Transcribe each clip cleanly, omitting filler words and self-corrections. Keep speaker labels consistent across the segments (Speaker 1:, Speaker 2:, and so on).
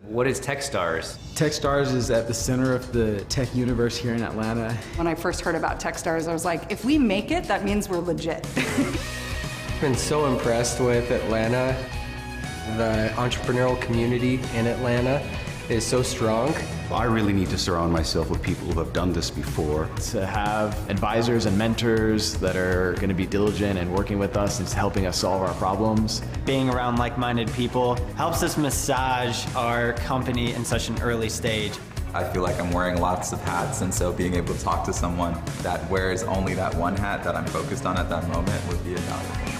Speaker 1: What is Techstars?
Speaker 2: Techstars is at the center of the tech universe here in Atlanta.
Speaker 3: When I first heard about Techstars, I was like, if we make it, that means we're legit.
Speaker 4: I've been so impressed with Atlanta. The entrepreneurial community in Atlanta is so strong.
Speaker 5: I really need to surround myself with people who have done this before.
Speaker 2: To have advisors and mentors that are going to be diligent and working with us and helping us solve our problems.
Speaker 6: Being around like-minded people helps us massage our company in such an early stage.
Speaker 7: I feel like I'm wearing lots of hats, and so being able to talk to someone that wears only that one hat that I'm focused on at that moment would be invaluable.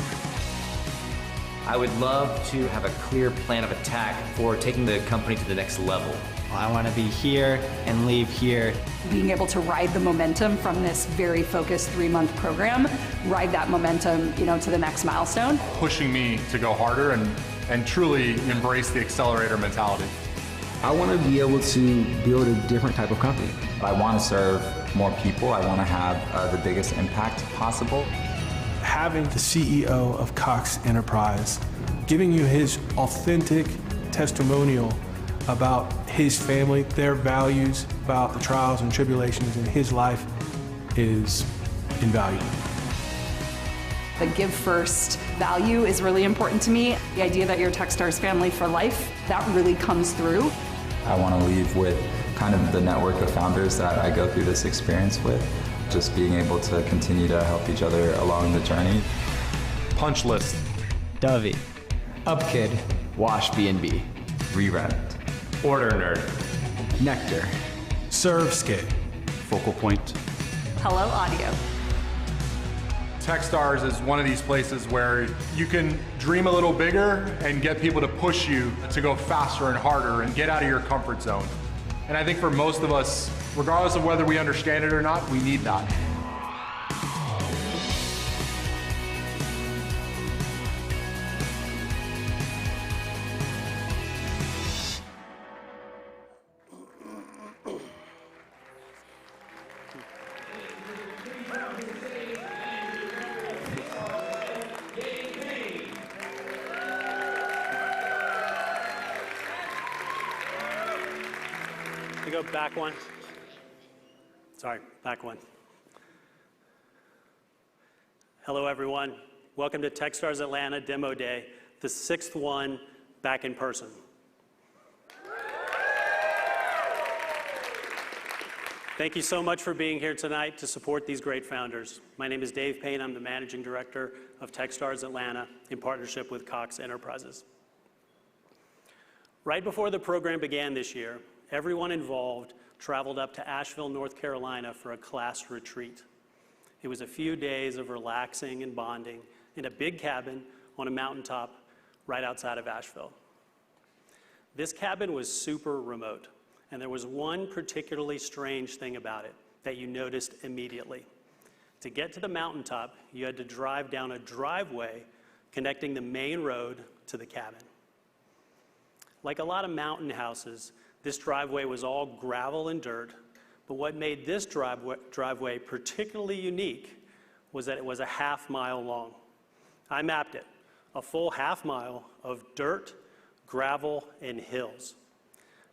Speaker 1: I would love to have a clear plan of attack for taking the company to the next level.
Speaker 6: I want to be here and leave here.
Speaker 3: Being able to ride the momentum from this very focused 3-month program, ride that momentum, to the next milestone.
Speaker 8: Pushing me to go harder and truly embrace the accelerator mentality.
Speaker 2: I want to be able to build a different type of company.
Speaker 7: I want to serve more people. I want to have the biggest impact possible.
Speaker 9: Having the CEO of Cox Enterprise giving you his authentic testimonial about his family, their values, about the trials and tribulations in his life is invaluable.
Speaker 3: The give first value is really important to me. The idea that you're Techstars family for life, that really comes through.
Speaker 7: I want to leave with kind of the network of founders that I go through this experience with. Just being able to continue to help each other along the journey.
Speaker 8: Punchlist.
Speaker 6: Dovey.
Speaker 4: Upkid.
Speaker 2: Washbnb.
Speaker 7: Rerent.
Speaker 1: Order Nerd.
Speaker 2: Nectar.
Speaker 9: Servscape.
Speaker 5: Focal Point.
Speaker 3: Hello Audio.
Speaker 8: Techstars is one of these places where you can dream a little bigger and get people to push you to go faster and harder and get out of your comfort zone. And I think for most of us, regardless of whether we understand it or not, we need that.
Speaker 10: Go back one. Sorry, back one. Hello, everyone. Welcome to Techstars Atlanta Demo Day, the 6th one back in person. Thank you so much for being here tonight to support these great founders. My name is Dave Payne. I'm the Managing Director of Techstars Atlanta in partnership with Cox Enterprises. Right before the program began this year, everyone involved traveled up to Asheville, North Carolina for a class retreat. It was a few days of relaxing and bonding in a big cabin on a mountaintop right outside of Asheville. This cabin was super remote, and there was one particularly strange thing about it that you noticed immediately. To get to the mountaintop, you had to drive down a driveway connecting the main road to the cabin. Like a lot of mountain houses, this driveway was all gravel and dirt, but what made this driveway particularly unique was that it was a half-mile long. I mapped it, a full half-mile of dirt, gravel, and hills.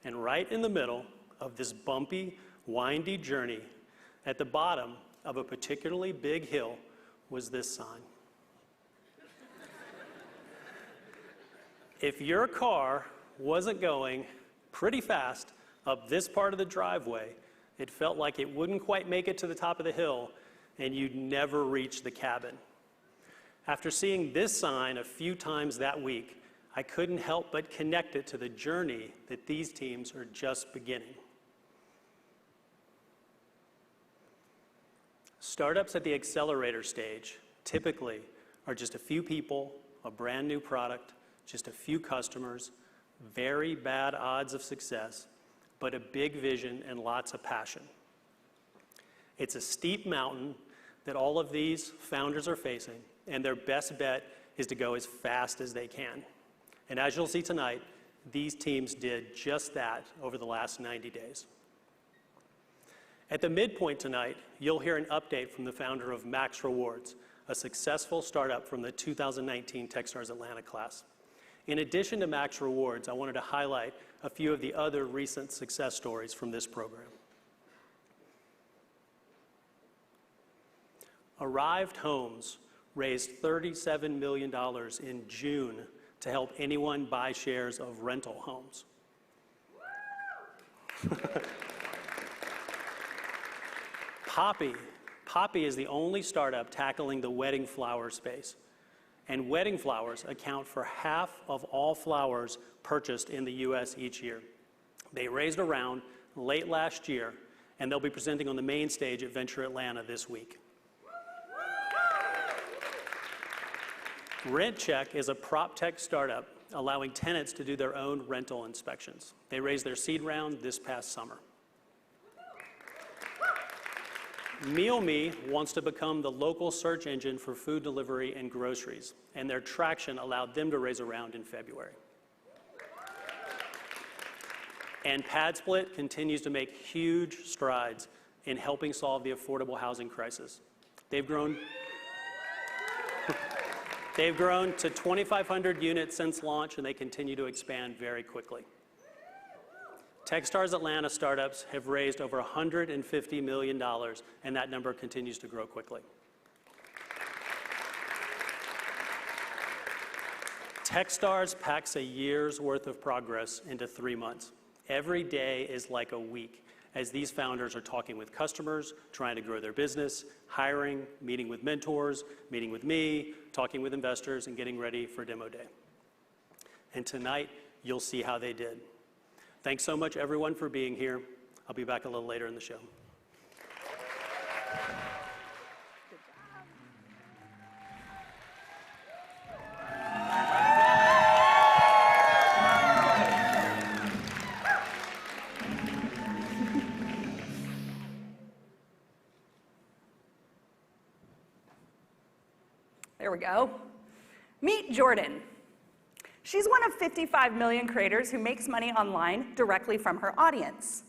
Speaker 10: And right in the middle of this bumpy, windy journey, at the bottom of a particularly big hill, was this sign. If your car wasn't going pretty fast up this part of the driveway, it felt like it wouldn't quite make it to the top of the hill and you'd never reach the cabin. After seeing this sign a few times that week, I couldn't help but connect it to the journey that these teams are just beginning. Startups at the accelerator stage typically are just a few people, a brand new product, just a few customers, very bad odds of success, but a big vision and lots of passion. It's a steep mountain that all of these founders are facing, and their best bet is to go as fast as they can. And as you'll see tonight, these teams did just that over the last 90 days. At the midpoint tonight, you'll hear an update from the founder of Max Rewards, a successful startup from the 2019 Techstars Atlanta class. In addition to Max Rewards, I wanted to highlight a few of the other recent success stories from this program. Arrived Homes raised $37 million in June to help anyone buy shares of rental homes. Poppy is the only startup tackling the wedding flower space. And wedding flowers account for half of all flowers purchased in the US each year. They raised a round late last year, and they'll be presenting on the main stage at Venture Atlanta this week. RentCheck is a prop tech startup allowing tenants to do their own rental inspections. They raised their seed round this past summer. MealMe wants to become the local search engine for food delivery and groceries, and their traction allowed them to raise a round in February. And PadSplit continues to make huge strides in helping solve the affordable housing crisis. They've grown to 2,500 units since launch, and they continue to expand very quickly. Techstars Atlanta startups have raised over $150 million, and that number continues to grow quickly. Techstars packs a year's worth of progress into 3 months. Every day is like a week as these founders are talking with customers, trying to grow their business, hiring, meeting with mentors, meeting with me, talking with investors, and getting ready for demo day. And tonight, you'll see how they did. Thanks so much, everyone, for being here. I'll be back a little later in the show.
Speaker 3: There we go. Meet Jordan. She's one of 55 million creators who makes money online directly from her audience.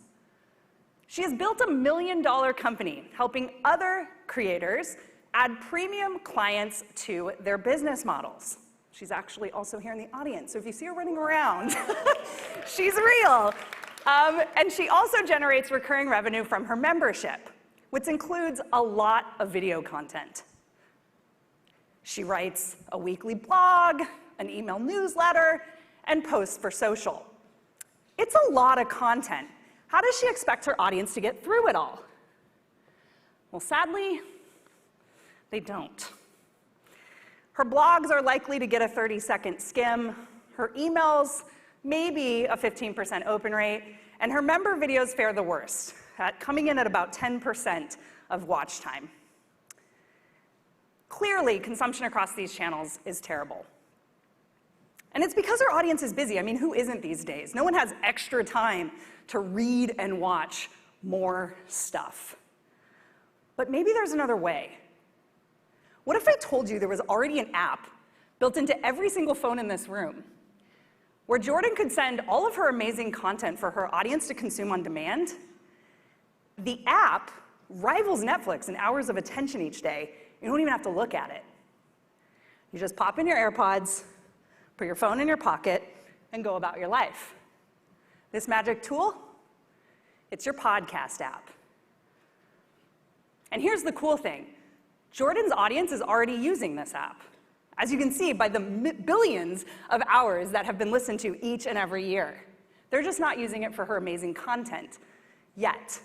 Speaker 3: She has built a $1 million company helping other creators add premium clients to their business models. She's actually also here in the audience, so if you see her running around, she's real. And she also generates recurring revenue from her membership, which includes a lot of video content. She writes a weekly blog, an email newsletter, and posts for social. It's a lot of content. How does she expect her audience to get through it all? Well, sadly, they don't. Her blogs are likely to get a 30-second skim, her emails maybe a 15% open rate, and her member videos fare the worst, coming in at about 10% of watch time. Clearly, consumption across these channels is terrible. And it's because our audience is busy. I mean, who isn't these days? No one has extra time to read and watch more stuff. But maybe there's another way. What if I told you there was already an app built into every single phone in this room where Jordan could send all of her amazing content for her audience to consume on demand? The app rivals Netflix in hours of attention each day. You don't even have to look at it. You just pop in your AirPods, put your phone in your pocket, and go about your life. This magic tool, it's your podcast app. And here's the cool thing. Jordan's audience is already using this app, as you can see by the billions of hours that have been listened to each and every year. They're just not using it for her amazing content yet.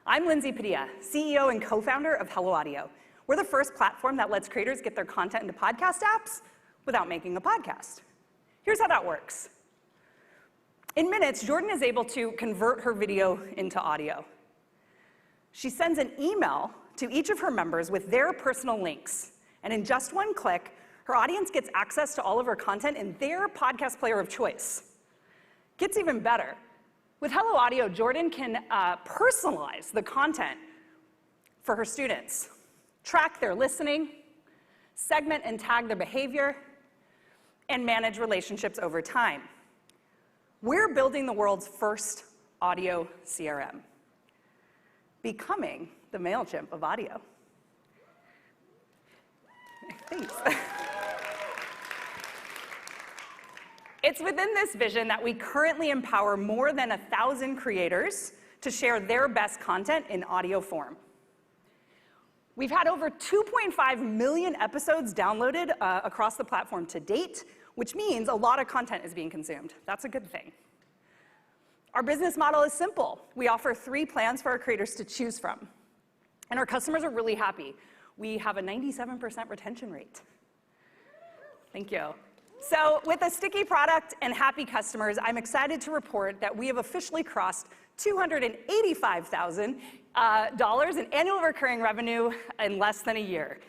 Speaker 3: I'm Lindsay Padilla, CEO and co-founder of Hello Audio. We're the first platform that lets creators get their content into podcast apps without making a podcast. Here's how that works. In minutes, Jordan is able to convert her video into audio. She sends an email to each of her members with their personal links. And in just one click, her audience gets access to all of her content in their podcast player of choice. Gets even better. With Hello Audio, Jordan can personalize the content for her students, track their listening, segment and tag their behavior, and manage relationships over time. We're building the world's first audio CRM, becoming the MailChimp of audio. Thanks. It's within this vision that we currently empower more than 1,000 creators to share their best content in audio form. We've had over 2.5 million episodes downloaded across the platform to date, which means a lot of content is being consumed. That's a good thing. Our business model is simple. We offer 3 plans for our creators to choose from. And our customers are really happy. We have a 97% retention rate. Thank you. So with a sticky product and happy customers, I'm excited to report that we have officially crossed $285,000 in annual recurring revenue in less than a year.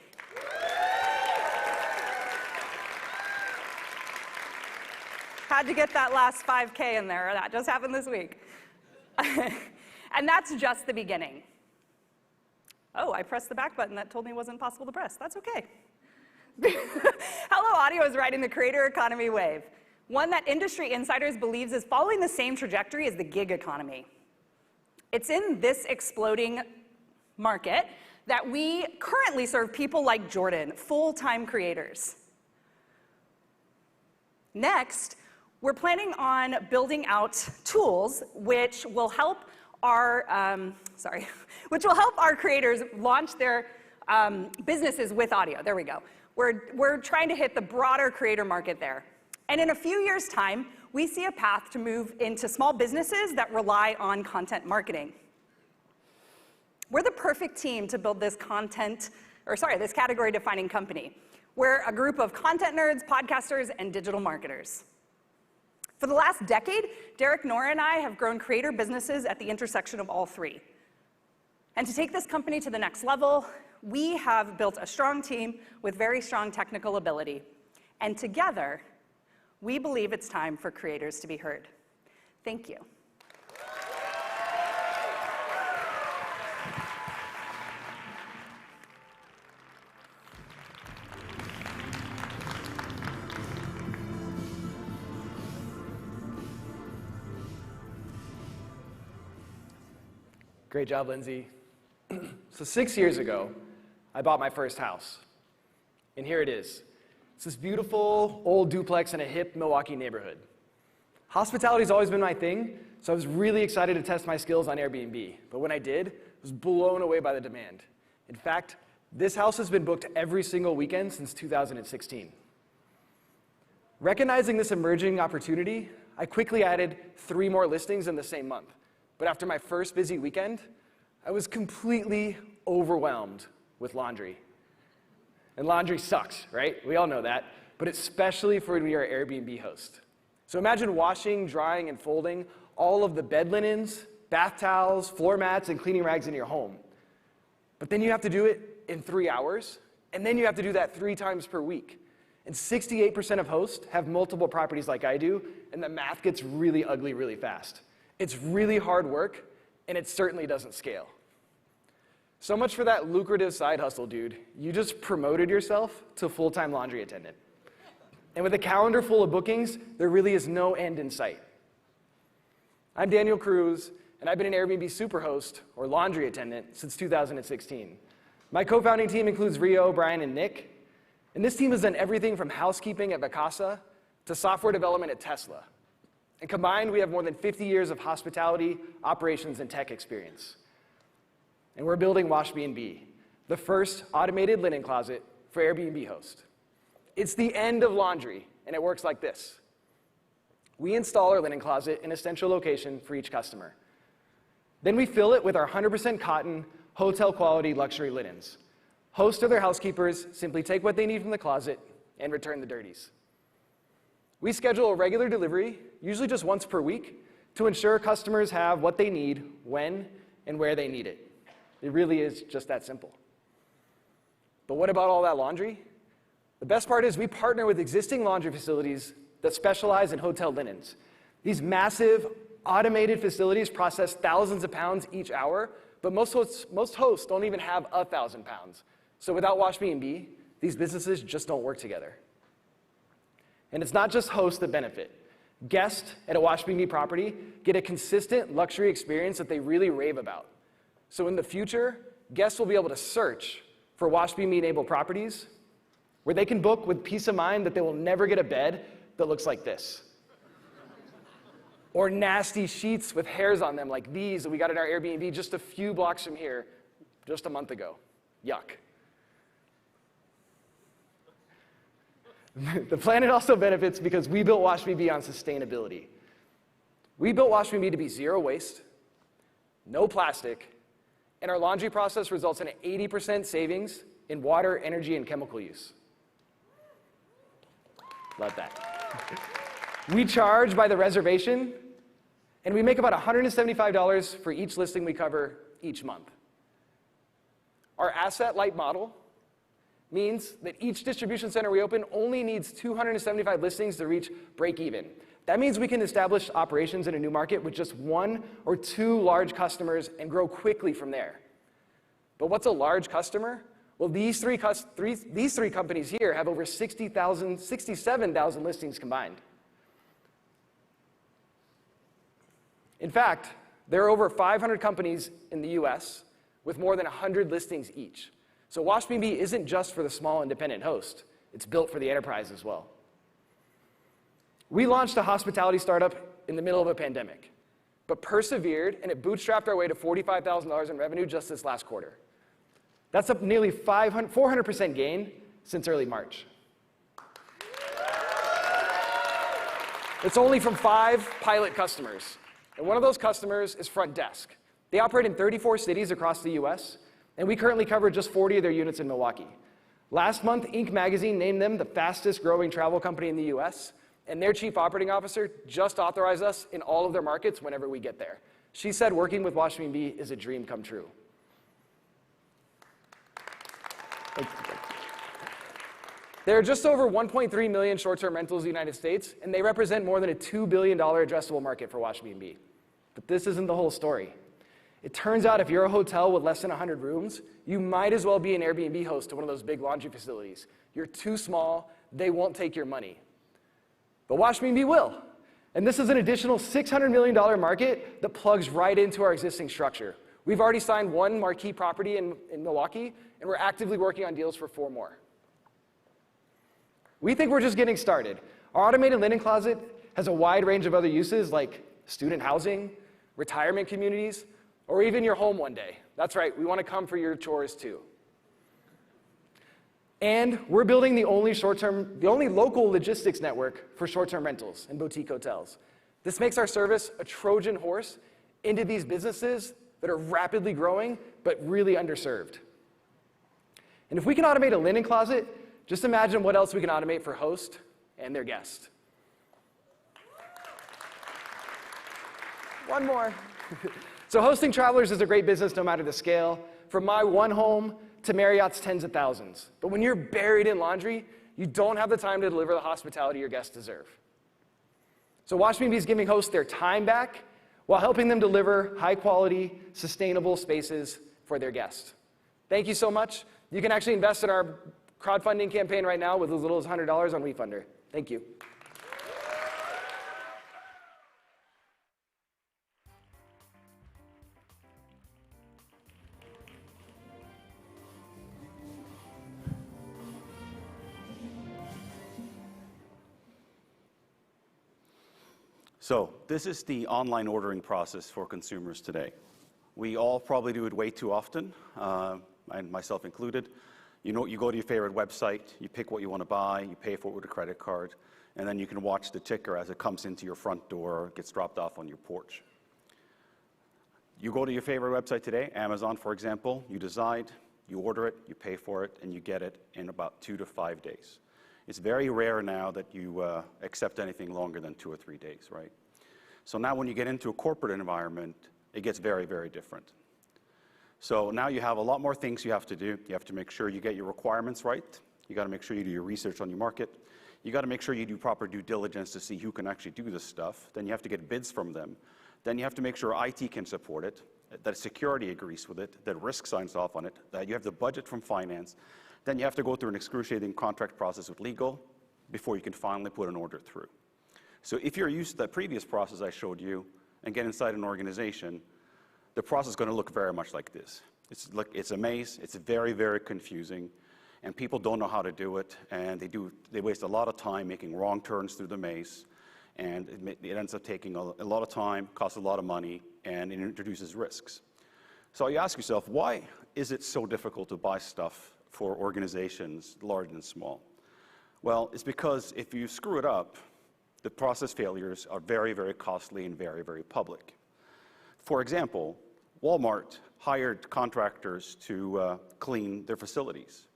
Speaker 3: Had to get that last 5K in there. That just happened this week. And that's just the beginning. Oh, I pressed the back button that told me it wasn't possible to press. That's okay. Hello Audio is riding the creator economy wave, one that industry insiders believes is following the same trajectory as the gig economy. It's in this exploding market that we currently serve people like Jordan, full-time creators. Next, we're planning on building out tools which will help our creators launch their businesses with audio. There we go. We're trying to hit the broader creator market there. And in a few years' time, we see a path to move into small businesses that rely on content marketing. We're the perfect team to build this category-defining company. We're a group of content nerds, podcasters, and digital marketers. For the last decade, Derek, Nora, and I have grown creator businesses at the intersection of all 3. And to take this company to the next level, we have built a strong team with very strong technical ability. And together, we believe it's time for creators to be heard. Thank you.
Speaker 11: Great job, Lindsay. So 6 years ago, I bought my first house. And here it is. It's this beautiful old duplex in a hip Milwaukee neighborhood. Hospitality's always been my thing, so I was really excited to test my skills on Airbnb. But when I did, I was blown away by the demand. In fact, this house has been booked every single weekend since 2016. Recognizing this emerging opportunity, I quickly added 3 more listings in the same month. But after my first busy weekend, I was completely overwhelmed with laundry. And laundry sucks, right? We all know that, but especially for when you're an Airbnb host. So imagine washing, drying, and folding all of the bed linens, bath towels, floor mats, and cleaning rags in your home. But then you have to do it in 3 hours, and then you have to do that 3 times per week. And 68% of hosts have multiple properties like I do, and the math gets really ugly really fast. It's really hard work, and it certainly doesn't scale. So much for that lucrative side hustle, dude. You just promoted yourself to full-time laundry attendant. And with a calendar full of bookings, there really is no end in sight. I'm Daniel Cruz, and I've been an Airbnb superhost, or laundry attendant, since 2016. My co-founding team includes Rio, Brian, and Nick. And this team has done everything from housekeeping at Vacasa to software development at Tesla. And combined, we have more than 50 years of hospitality, operations, and tech experience. And we're building Washbnb, the first automated linen closet for Airbnb hosts. It's the end of laundry, and it works like this. We install our linen closet in a central location for each customer. Then we fill it with our 100% cotton, hotel-quality luxury linens. Hosts or their housekeepers simply take what they need from the closet and return the dirties. We schedule a regular delivery, usually just once per week, to ensure customers have what they need, when, and where they need it. It really is just that simple. But what about all that laundry? The best part is we partner with existing laundry facilities that specialize in hotel linens. These massive, automated facilities process thousands of pounds each hour, but most hosts don't even have 1,000 pounds. So without Washbnb, these businesses just don't work together. And it's not just hosts that benefit. Guests at a Washbnb property get a consistent luxury experience that they really rave about. So in the future, guests will be able to search for Washbnb-enabled properties where they can book with peace of mind that they will never get a bed that looks like this. Or nasty sheets with hairs on them like these that we got in our Airbnb just a few blocks from here just a month ago. Yuck. The planet also benefits because we built Washbnb on sustainability. We built Washbnb to be zero waste, no plastic, and our laundry process results in an 80% savings in water, energy, and chemical use. Love that. We charge by the reservation, and we make about $175 for each listing we cover each month. Our asset-light model means that each distribution center we open only needs 275 listings to reach break even. That means we can establish operations in a new market with just 1 or 2 large customers and grow quickly from there. But what's a large customer? Well, these three companies here have over 67,000 listings combined. In fact, there are over 500 companies in the US with more than 100 listings each. So Washbnb isn't just for the small independent host. It's built for the enterprise as well. We launched a hospitality startup in the middle of a pandemic, but persevered, and it bootstrapped our way to $45,000 in revenue just this last quarter. That's up nearly 400% gain since early March. It's only from 5 pilot customers, and one of those customers is Front Desk. They operate in 34 cities across the US, and we currently cover just 40 of their units in Milwaukee. Last month, Inc. magazine named them the fastest growing travel company in the US, and their chief operating officer just authorized us in all of their markets whenever we get there. She said working with Washbnb is a dream come true. There are just over 1.3 million short-term rentals in the United States, and they represent more than a $2 billion addressable market for Washbnb. But this isn't the whole story. It turns out if you're a hotel with less than 100 rooms, you might as well be an Airbnb host to one of those big laundry facilities. You're too small, they won't take your money. But Washbnb will. And this is an additional $600 million market that plugs right into our existing structure. We've already signed 1 marquee property in Milwaukee, and we're actively working on deals for 4 more. We think we're just getting started. Our automated linen closet has a wide range of other uses like student housing, retirement communities, or even your home one day. That's right, we want to come for your chores too. And we're building the only local logistics network for short-term rentals and boutique hotels. This makes our service a Trojan horse into these businesses that are rapidly growing but really underserved. And if we can automate a linen closet, just imagine what else we can automate for hosts and their guests. One more. So hosting travelers is a great business no matter the scale, from my 1 home to Marriott's tens of thousands. But when you're buried in laundry, you don't have the time to deliver the hospitality your guests deserve. So Washbnb is giving hosts their time back while helping them deliver high-quality, sustainable spaces for their guests. Thank you so much. You can actually invest in our crowdfunding campaign right now with as little as $100 on WeFunder. Thank you.
Speaker 5: So this is the online ordering process for consumers today. We all probably do it way too often, and myself included. You go to your favorite website, you pick what you want to buy, you pay for it with a credit card, and then you can watch the ticker as it comes into your front door, gets dropped off on your porch. You go to your favorite website today, Amazon for example, you decide, you order it, you pay for it, and you get it in about 2 to 5 days. It's very rare now that you accept anything longer than 2 or 3 days, right? So now when you get into a corporate environment, it gets very, very different. So now you have a lot more things you have to do. You have to make sure you get your requirements right. You got to make sure you do your research on your market. You got to make sure you do proper due diligence to see who can actually do this stuff. Then you have to get bids from them. Then you have to make sure IT can support it, that security agrees with it, that risk signs off on it, that you have the budget from finance. Then you have to go through an excruciating contract process with legal before you can finally put an order through. So if you're used to that previous process I showed you and get inside an organization, the process is going to look very much like this. It's a maze, it's very, very confusing, and people don't know how to do it, and they waste a lot of time making wrong turns through the maze, And it ends up taking a lot of time, costs a lot of money, and it introduces risks. So you ask yourself, why is it so difficult to buy stuff for organizations large and small? Well, it's because if you screw it up, the process failures are very, very costly and very, very public. For example, Walmart hired contractors to clean their facilities.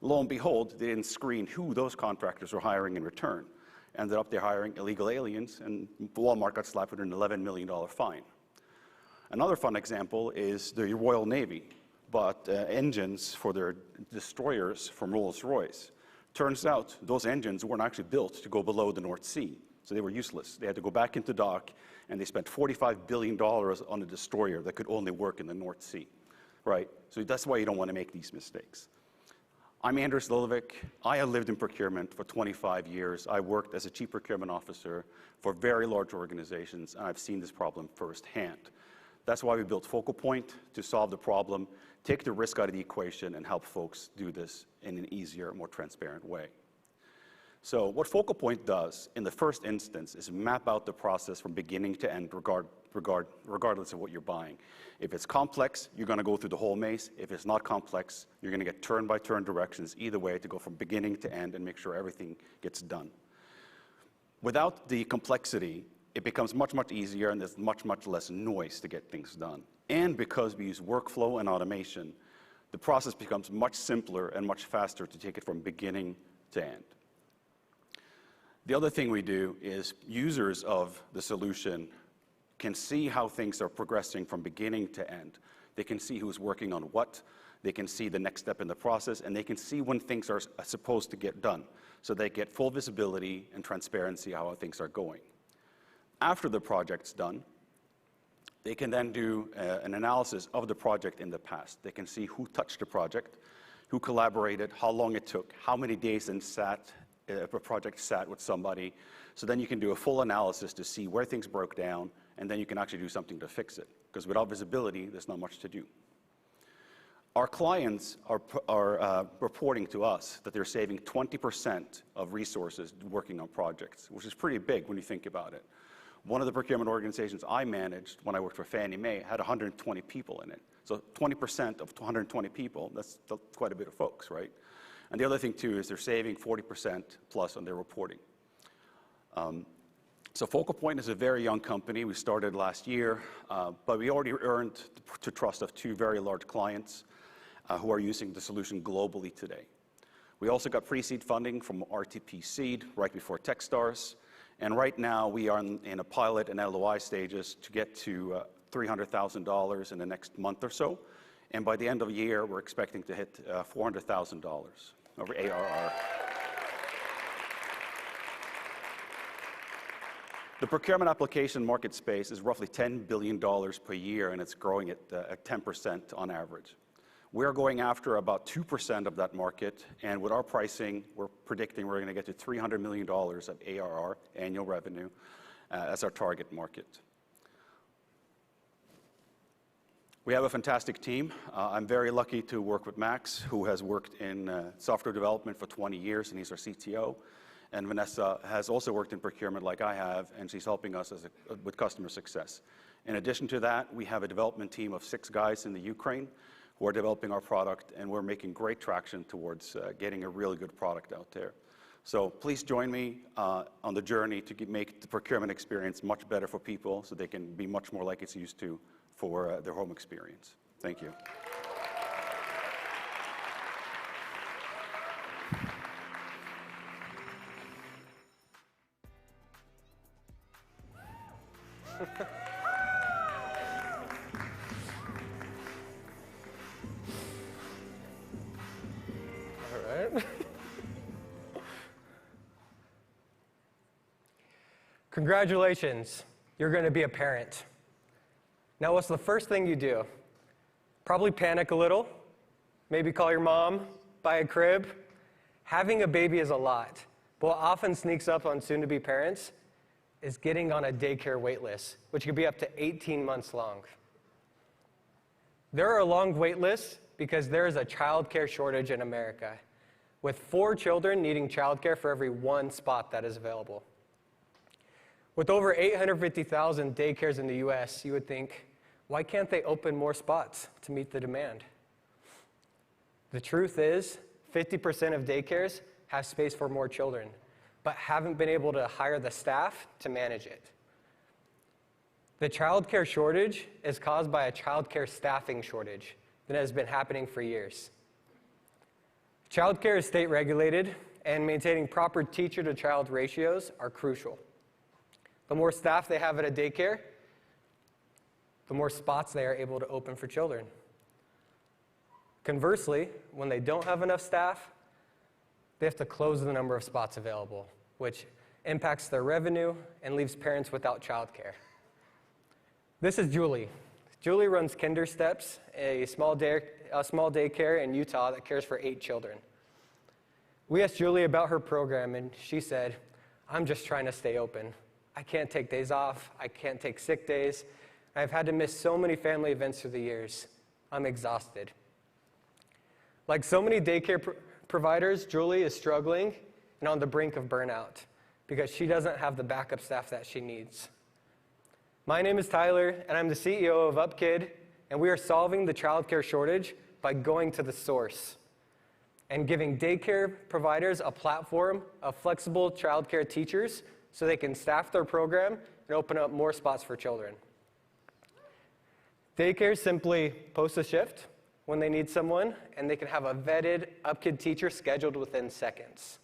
Speaker 5: Lo and behold, they didn't screen who those contractors were hiring in return. Ended up they're hiring illegal aliens, and Walmart got slapped with an $11 million fine. Another fun example is the Royal Navy bought engines for their destroyers from Rolls-Royce. Turns out those engines weren't actually built to go below the North Sea, so they were useless. They had to go back into dock, and they spent $45 billion on a destroyer that could only work in the North Sea, right? So that's why you don't want to make these mistakes. I'm Anders Lilovic. I have lived in procurement for 25 years. I worked as a chief procurement officer for very large organizations, and I've seen this problem firsthand. That's why we built Focal Point, to solve the problem, take the risk out of the equation, and help folks do this in an easier, more transparent way. So what Focal Point does in the first instance is map out the process from beginning to end, regardless of what you're buying. If it's complex, you're going to go through the whole maze. If it's not complex, you're going to get turn-by-turn directions either way to go from beginning to end and make sure everything gets done. Without the complexity, it becomes much, much easier, and there's much, much less noise to get things done. And because we use workflow and automation, the process becomes much simpler and much faster to take it from beginning to end. The other thing we do is users of the solution can see how things are progressing from beginning to end. They can see who's working on what, they can see the next step in the process, and they can see when things are supposed to get done. So they get full visibility and transparency how things are going. After the project's done, they can then do an analysis of the project in the past. They can see who touched the project, who collaborated, how long it took, how many days a project sat with somebody. So then you can do a full analysis to see where things broke down, and then you can actually do something to fix it. Because without visibility, there's not much to do. Our clients are reporting to us that they're saving 20% of resources working on projects, which is pretty big when you think about it. One of the procurement organizations I managed when I worked for Fannie Mae had 120 people in it. So 20% of 120 people, that's quite a bit of folks, right? And the other thing, too, is they're saving 40% plus on their reporting. So Focal Point is a very young company. We started last year, but we already earned the trust of 2 very large clients who are using the solution globally today. We also got pre-seed funding from RTP Seed right before Techstars. And right now, we are in a pilot and LOI stages to get to $300,000 in the next month or so. And by the end of the year, we're expecting to hit $400,000 over ARR. The procurement application market space is roughly $10 billion per year, and it's growing at 10% on average. We're going after about 2% of that market, and with our pricing, we're predicting we're going to get to $300 million of ARR, annual revenue, as our target market. We have a fantastic team. I'm very lucky to work with Max, who has worked in software development for 20 years, and he's our CTO. And Vanessa has also worked in procurement like I have, and she's helping us with customer success. In addition to that, we have a development team of 6 guys in the Ukraine who are developing our product, and we're making great traction towards getting a really good product out there. So please join me on the journey to make the procurement experience much better for people so they can be much more like it's used to for their home experience. Thank you.
Speaker 12: All right. Congratulations, you're going to be a parent. Now, what's the first thing you do? Probably panic a little, maybe call your mom, buy a crib. Having a baby is a lot, but what often sneaks up on soon-to-be parents is getting on a daycare wait list, which could be up to 18 months long. There are long wait lists because there is a childcare shortage in America, with 4 children needing childcare for every 1 spot that is available. With over 850,000 daycares in the US, you would think, why can't they open more spots to meet the demand? The truth is, 50% of daycares have space for more children, but haven't been able to hire the staff to manage it. The childcare shortage is caused by a childcare staffing shortage that has been happening for years. Childcare is state regulated, and maintaining proper teacher-to-child ratios are crucial. The more staff they have at a daycare, the more spots they are able to open for children. Conversely, when they don't have enough staff, they have to close the number of spots available, which impacts their revenue and leaves parents without childcare. This is Julie. Julie runs Kinder Steps, a small daycare in Utah that cares for 8 children. We asked Julie about her program, and she said, "I'm just trying to stay open. I can't take days off. I can't take sick days. I've had to miss so many family events through the years. I'm exhausted." Like so many daycare providers, Julie is struggling and on the brink of burnout because she doesn't have the backup staff that she needs. My name is Tyler, and I'm the CEO of Upkid, and we are solving the childcare shortage by going to the source and giving daycare providers a platform of flexible childcare teachers so they can staff their program and open up more spots for children. Daycares simply post a shift when they need someone, and they can have a vetted Upkid teacher scheduled within seconds.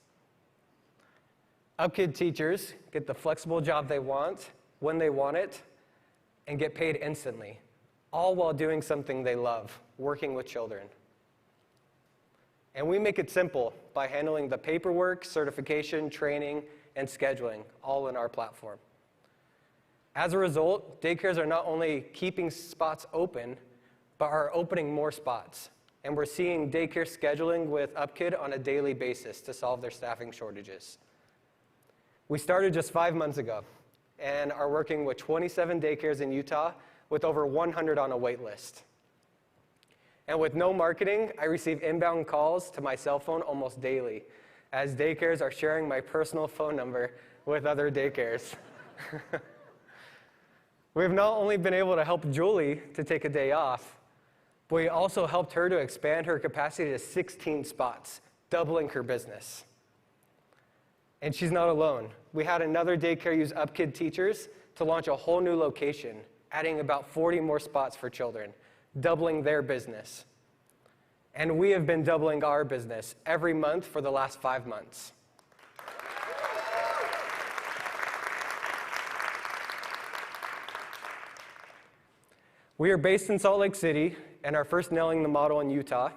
Speaker 12: Upkid teachers get the flexible job they want, when they want it, and get paid instantly, all while doing something they love, working with children. And we make it simple by handling the paperwork, certification, training, and scheduling, all in our platform. As a result, daycares are not only keeping spots open, but are opening more spots. And we're seeing daycare scheduling with Upkid on a daily basis to solve their staffing shortages. We started just 5 months ago and are working with 27 daycares in Utah with over 100 on a wait list. And with no marketing, I receive inbound calls to my cell phone almost daily, as daycares are sharing my personal phone number with other daycares. We've not only been able to help Julie to take a day off, but we also helped her to expand her capacity to 16 spots, doubling her business. And she's not alone. We had another daycare use Upkid teachers to launch a whole new location, adding about 40 more spots for children, doubling their business. And we have been doubling our business every month for the last 5 months. We are based in Salt Lake City and are first nailing the model in Utah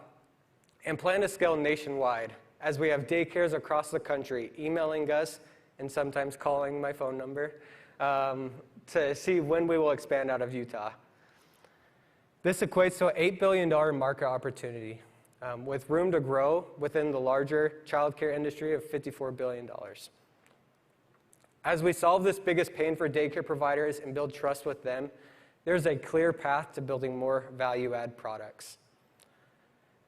Speaker 12: and plan to scale nationwide as we have daycares across the country emailing us and sometimes calling my phone number to see when we will expand out of Utah. This equates to an $8 billion market opportunity with room to grow within the larger childcare industry of $54 billion. As we solve this biggest pain for daycare providers and build trust with them, there's a clear path to building more value-add products.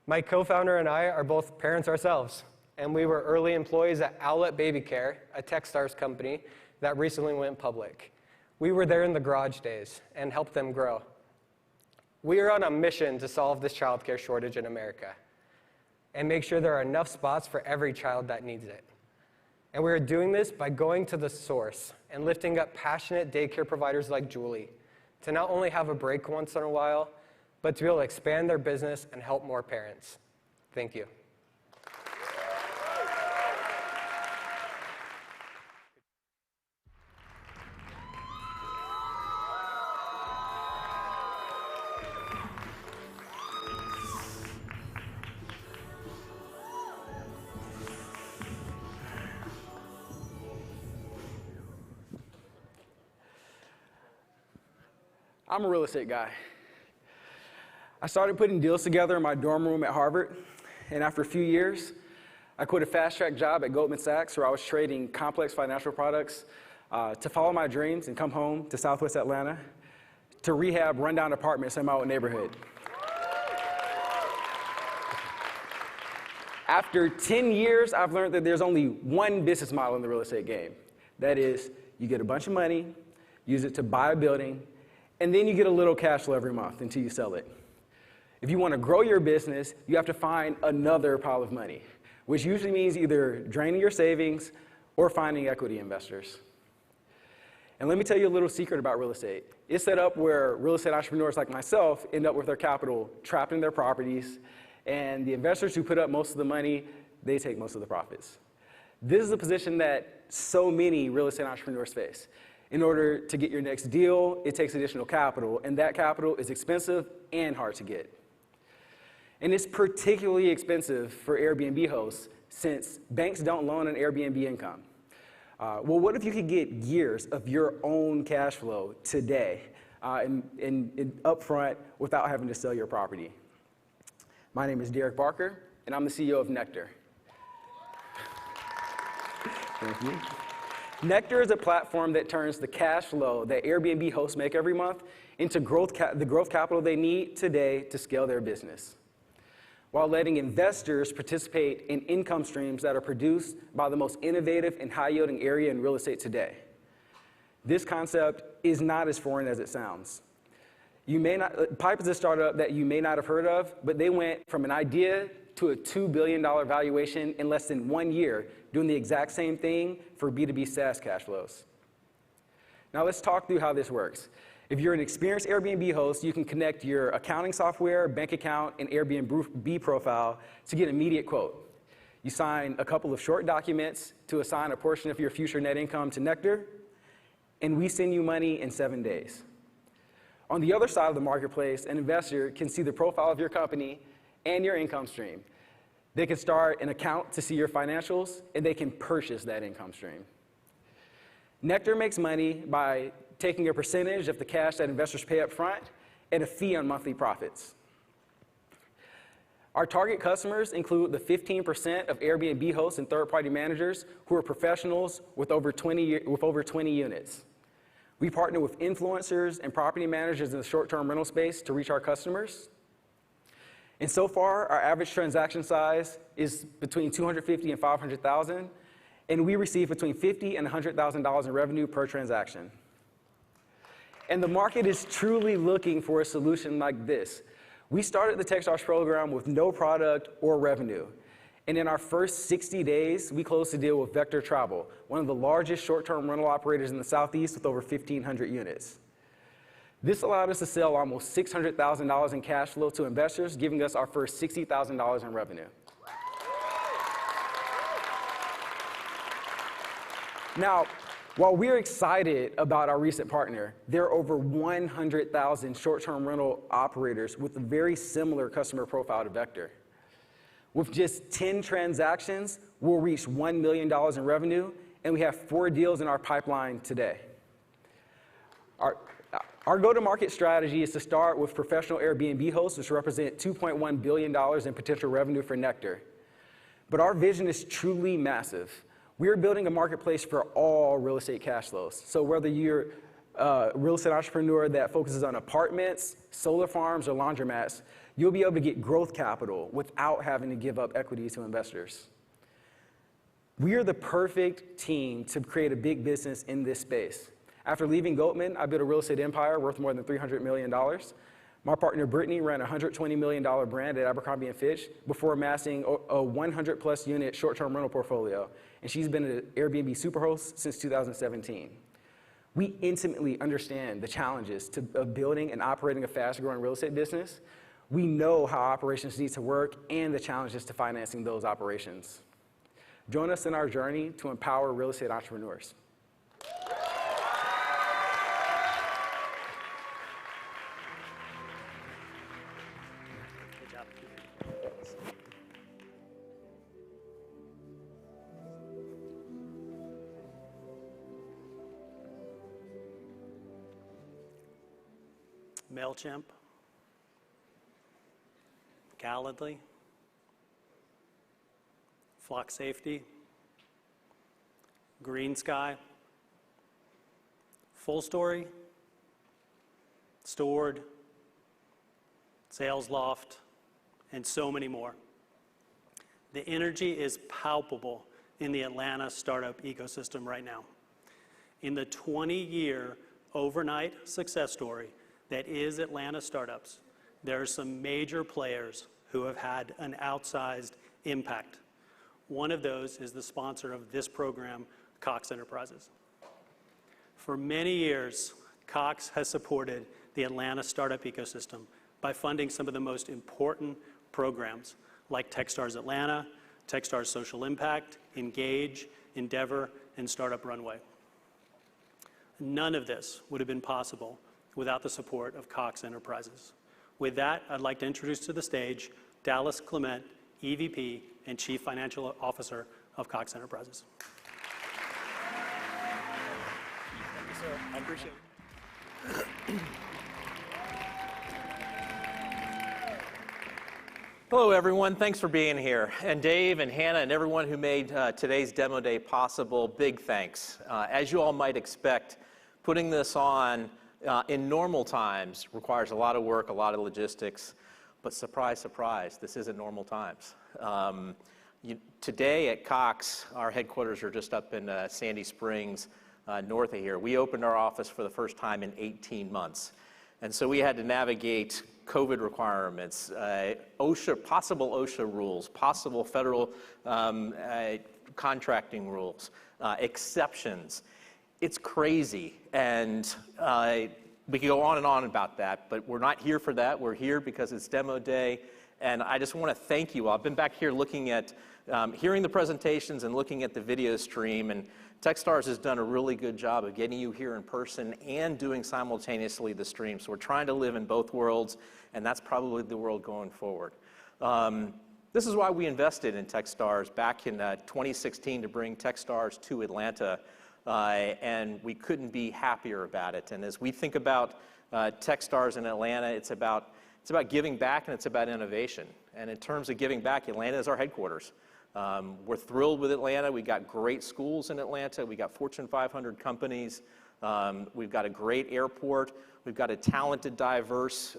Speaker 12: My co-founder and I are both parents ourselves, and we were early employees at Owlet Baby Care, a Techstars company that recently went public. We were there in the garage days and helped them grow. We are on a mission to solve this childcare shortage in America and make sure there are enough spots for every child that needs it. And we are doing this by going to the source and lifting up passionate daycare providers like Julie to not only have a break once in a while, but to be able to expand their business and help more parents. Thank you.
Speaker 11: I'm a real estate guy. I started putting deals together in my dorm room at Harvard, and after a few years, I quit a fast-track job at Goldman Sachs where I was trading complex financial products to follow my dreams and come home to Southwest Atlanta to rehab rundown apartments in my old neighborhood. After 10 years, I've learned that there's only one business model in the real estate game. That is, You get a bunch of money, use it to buy a building, and then you get a little cash flow every month until you sell it. If you want to grow your business, you have to find another pile of money, which usually means either draining your savings or finding equity investors. And let me tell you a little secret about real estate. It's set up where real estate entrepreneurs like myself end up with their capital trapped in their properties, and the investors who put up most of the money, they take most of the profits. This is a position that so many real estate entrepreneurs face. In order to get your next deal, it takes additional capital, and that capital is expensive and hard to get. And it's particularly expensive for Airbnb hosts since banks don't loan an Airbnb income. Well, what if you could get years of your own cash flow today and upfront without having to sell your property? My name is Derek Barker, and I'm the CEO of Nectar. Thank you. Nectar is a platform that turns the cash flow that Airbnb hosts make every month into the growth capital they need today to scale their business, while letting investors participate in income streams that are produced by the most innovative and high-yielding area in real estate today. This concept is not as foreign as it sounds. Pipe is a startup that you may not have heard of, but they went from an idea to a $2 billion valuation in less than 1 year, doing the exact same thing for B2B SaaS cash flows. Now let's talk through how this works. If you're an experienced Airbnb host, you can connect your accounting software, bank account, and Airbnb profile to get an immediate quote. You sign a couple of short documents to assign a portion of your future net income to Nectar, and we send you money in 7 days. On the other side of the marketplace, an investor can see the profile of your company and your income stream. They can start an account to see your financials, and they can purchase that income stream. Nectar makes money by taking a percentage of the cash that investors pay up front and a fee on monthly profits. Our target customers include the 15% of Airbnb hosts and third-party managers who are professionals with over 20 units. We partner with influencers and property managers in the short-term rental space to reach our customers. And so far, our average transaction size is between $250,000 and $500,000, and we receive between $50,000 and $100,000 in revenue per transaction. And the market is truly looking for a solution like this. We started the Techstars program with no product or revenue. And in our first 60 days, we closed a deal with Vector Travel, one of the largest short-term rental operators in the Southeast with over 1,500 units. This allowed us to sell almost $600,000 in cash flow to investors, giving us our first $60,000 in revenue. Now, while we're excited about our recent partner, there are over 100,000 short-term rental operators with a very similar customer profile to Vector. With just 10 transactions, we'll reach $1 million in revenue, and we have 4 deals in our pipeline today. Our go-to-market strategy is to start with professional Airbnb hosts, which represent $2.1 billion in potential revenue for Nectar. But our vision is truly massive. We're building a marketplace for all real estate cash flows. So whether you're a real estate entrepreneur that focuses on apartments, solar farms, or laundromats, you'll be able to get growth capital without having to give up equity to investors. We are the perfect team to create a big business in this space. After leaving Goldman, I built a real estate empire worth more than $300 million. My partner, Brittany, ran a $120 million brand at Abercrombie & Fitch before amassing a 100-plus unit short-term rental portfolio, and she's been an Airbnb superhost since 2017. We intimately understand the challenges of building and operating a fast-growing real estate business. We know how operations need to work and the challenges to financing those operations. Join us in our journey to empower real estate entrepreneurs.
Speaker 10: MailChimp, Calendly, Flock Safety, Green Sky, Full Story, Stored, Sales Loft, and so many more. The energy is palpable in the Atlanta startup ecosystem right now. in the 20-year overnight success story that is Atlanta startups, there are some major players who have had an outsized impact. One of those is the sponsor of this program, Cox Enterprises. For many years, Cox has supported the Atlanta startup ecosystem by funding some of the most important programs like Techstars Atlanta, Techstars Social Impact, Engage, Endeavor, and Startup Runway. None of this would have been possible without the support of Cox Enterprises. With that, I'd like to introduce to the stage Dallas Clement, EVP and Chief Financial Officer of Cox Enterprises.
Speaker 11: Thank you, sir. I appreciate it.
Speaker 13: Hello, everyone. Thanks for being here. And Dave and Hannah and everyone who made today's demo day possible, big thanks. As you all might expect, putting this on in normal times requires a lot of work, a lot of logistics. But surprise, surprise, this isn't normal times. Today at Cox, our headquarters are just up in Sandy Springs, north of here. We opened our office for the first time in 18 months. And so we had to navigate COVID requirements, possible OSHA rules, possible federal contracting rules, exceptions. It's crazy, and we could go on and on about that, but we're not here for that. We're here because it's demo day, and I just want to thank you all. I've been back here looking at, hearing the presentations and looking at the video stream, and Techstars has done a really good job of getting you here in person and doing simultaneously the stream. So we're trying to live in both worlds, and that's probably the world going forward. This is why we invested in Techstars back in 2016 to bring Techstars to Atlanta, and we couldn't be happier about it. And as we think about Techstars in Atlanta, it's about giving back and it's about innovation. And in terms of giving back, Atlanta is our headquarters. We're thrilled with Atlanta. We got great schools in Atlanta. We got Fortune 500 companies. We've got a great airport. We've got a talented, diverse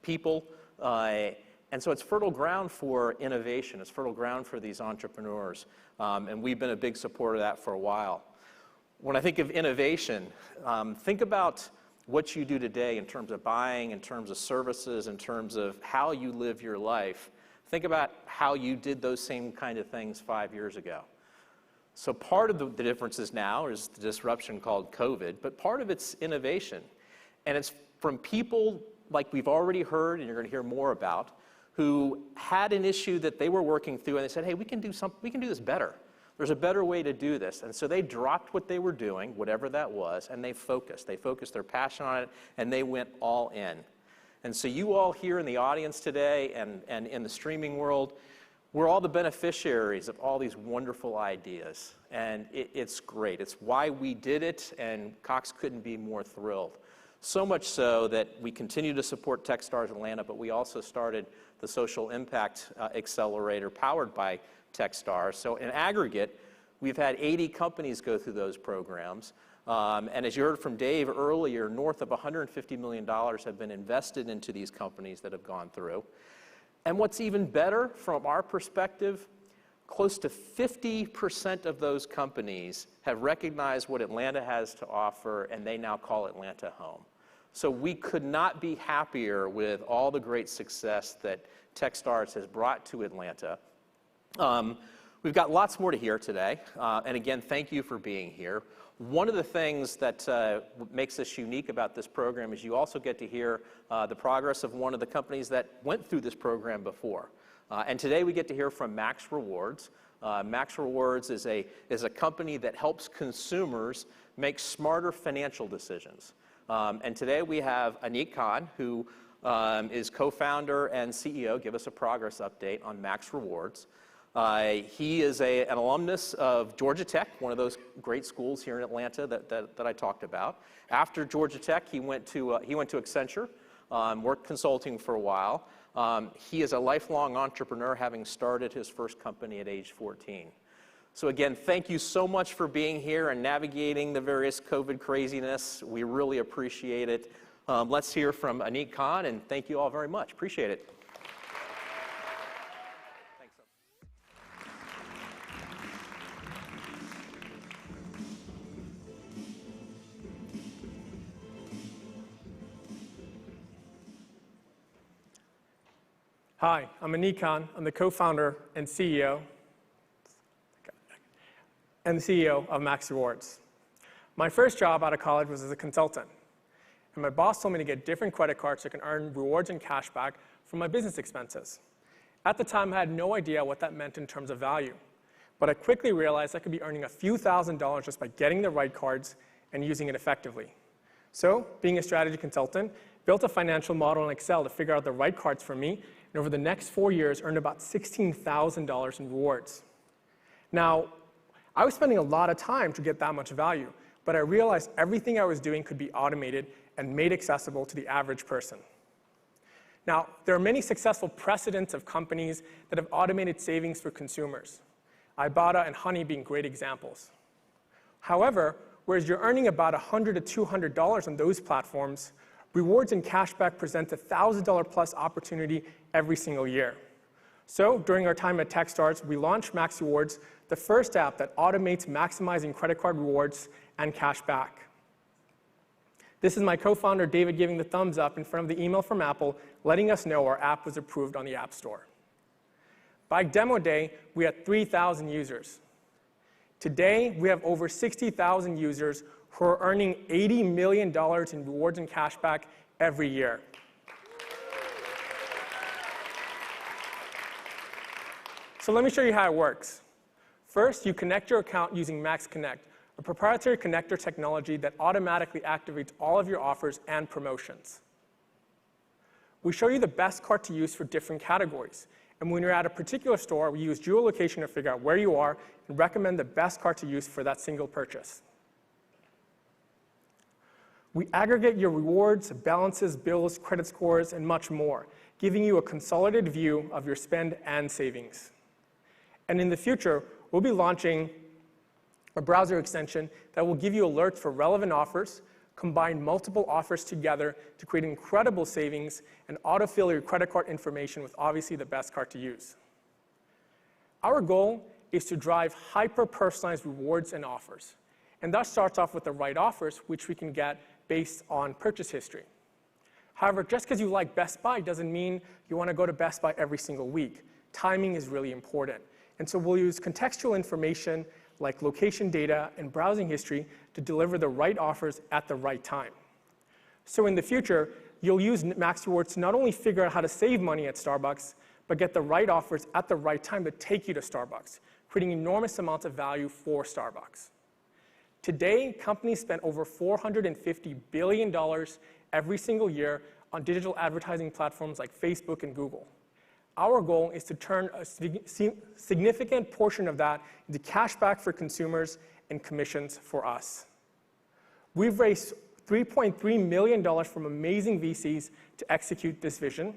Speaker 13: people. And so it's fertile ground for innovation. It's fertile ground for these entrepreneurs. And we've been a big supporter of that for a while. When I think of innovation, think about what you do today in terms of buying, in terms of services, in terms of how you live your life. Think about how you did those same kind of things 5 years ago. So part of the differences now is the disruption called COVID, but part of it's innovation. And it's from people like we've already heard, and you're going to hear more about, who had an issue that they were working through, and they said, hey, we can do this better. There's a better way to do this. And so they dropped what they were doing, whatever that was, and they focused. They focused their passion on it, and they went all in. And so you all here in the audience today and in the streaming world, we're all the beneficiaries of all these wonderful ideas. And it's great. It's why we did it, and Cox couldn't be more thrilled. So much so that we continue to support Techstars Atlanta, but we also started the Social Impact Accelerator powered by Techstars. So in aggregate, we've had 80 companies go through those programs. And as you heard from Dave earlier, north of $150 million have been invested into these companies that have gone through. And what's even better from our perspective, close to 50% of those companies have recognized what Atlanta has to offer, and they now call Atlanta home. So we could not be happier with all the great success that Techstars has brought to Atlanta. We've got lots more to hear today, and again, thank you for being here. One of the things that makes us unique about this program is you also get to hear the progress of one of the companies that went through this program before. And today we get to hear from Max Rewards. Max Rewards is a company that helps consumers make smarter financial decisions. And today we have Anik Khan, who is co-founder and CEO. Give us a progress update on Max Rewards. He is an alumnus of Georgia Tech, one of those great schools here in Atlanta that I talked about. After Georgia Tech, he went to Accenture, worked consulting for a while. He is a lifelong entrepreneur, having started his first company at age 14. So again, thank you so much for being here and navigating the various COVID craziness. We really appreciate it. Let's hear from Anik Khan, and thank you all very much. Appreciate it.
Speaker 14: Hi, I'm Anik Khan. I'm the co-founder and CEO of Max Rewards. My first job out of college was as a consultant. And my boss told me to get different credit cards so I can earn rewards and cash back from my business expenses. At the time, I had no idea what that meant in terms of value. But I quickly realized I could be earning a few $1,000s just by getting the right cards and using it effectively. So, being a strategy consultant, built a financial model in Excel to figure out the right cards for me, and over the next 4 years, earned about $16,000 in rewards. Now, I was spending a lot of time to get that much value, but I realized everything I was doing could be automated and made accessible to the average person. Now, there are many successful precedents of companies that have automated savings for consumers, Ibotta and Honey being great examples. However, whereas you're earning about $100 to $200 on those platforms, rewards and cashback present a $1,000 plus opportunity every single year. So during our time at Techstars, we launched Max Rewards, the first app that automates maximizing credit card rewards and cashback. This is my co-founder, David, giving the thumbs up in front of the email from Apple, letting us know our app was approved on the App Store. By demo day, we had 3,000 users. Today, we have over 60,000 users who are earning $80 million in rewards and cashback every year. So let me show you how it works. First, you connect your account using Max Connect, a proprietary connector technology that automatically activates all of your offers and promotions. We show you the best card to use for different categories. And when you're at a particular store, we use geolocation to figure out where you are and recommend the best card to use for that single purchase. We aggregate your rewards, balances, bills, credit scores, and much more, giving you a consolidated view of your spend and savings. And in the future, we'll be launching a browser extension that will give you alerts for relevant offers, combine multiple offers together to create incredible savings, and autofill your credit card information with obviously the best card to use. Our goal is to drive hyper-personalized rewards and offers. And that starts off with the right offers, which we can get based on purchase history. However, just because you like Best Buy doesn't mean you want to go to Best Buy every single week. Timing is really important. And so we'll use contextual information like location data and browsing history to deliver the right offers at the right time. So in the future, you'll use Max Rewards to not only figure out how to save money at Starbucks, but get the right offers at the right time to take you to Starbucks, creating enormous amounts of value for Starbucks. Today, companies spend over $450 billion every single year on digital advertising platforms like Facebook and Google. Our goal is to turn a significant portion of that into cash back for consumers and commissions for us. We've raised $3.3 million from amazing VCs to execute this vision.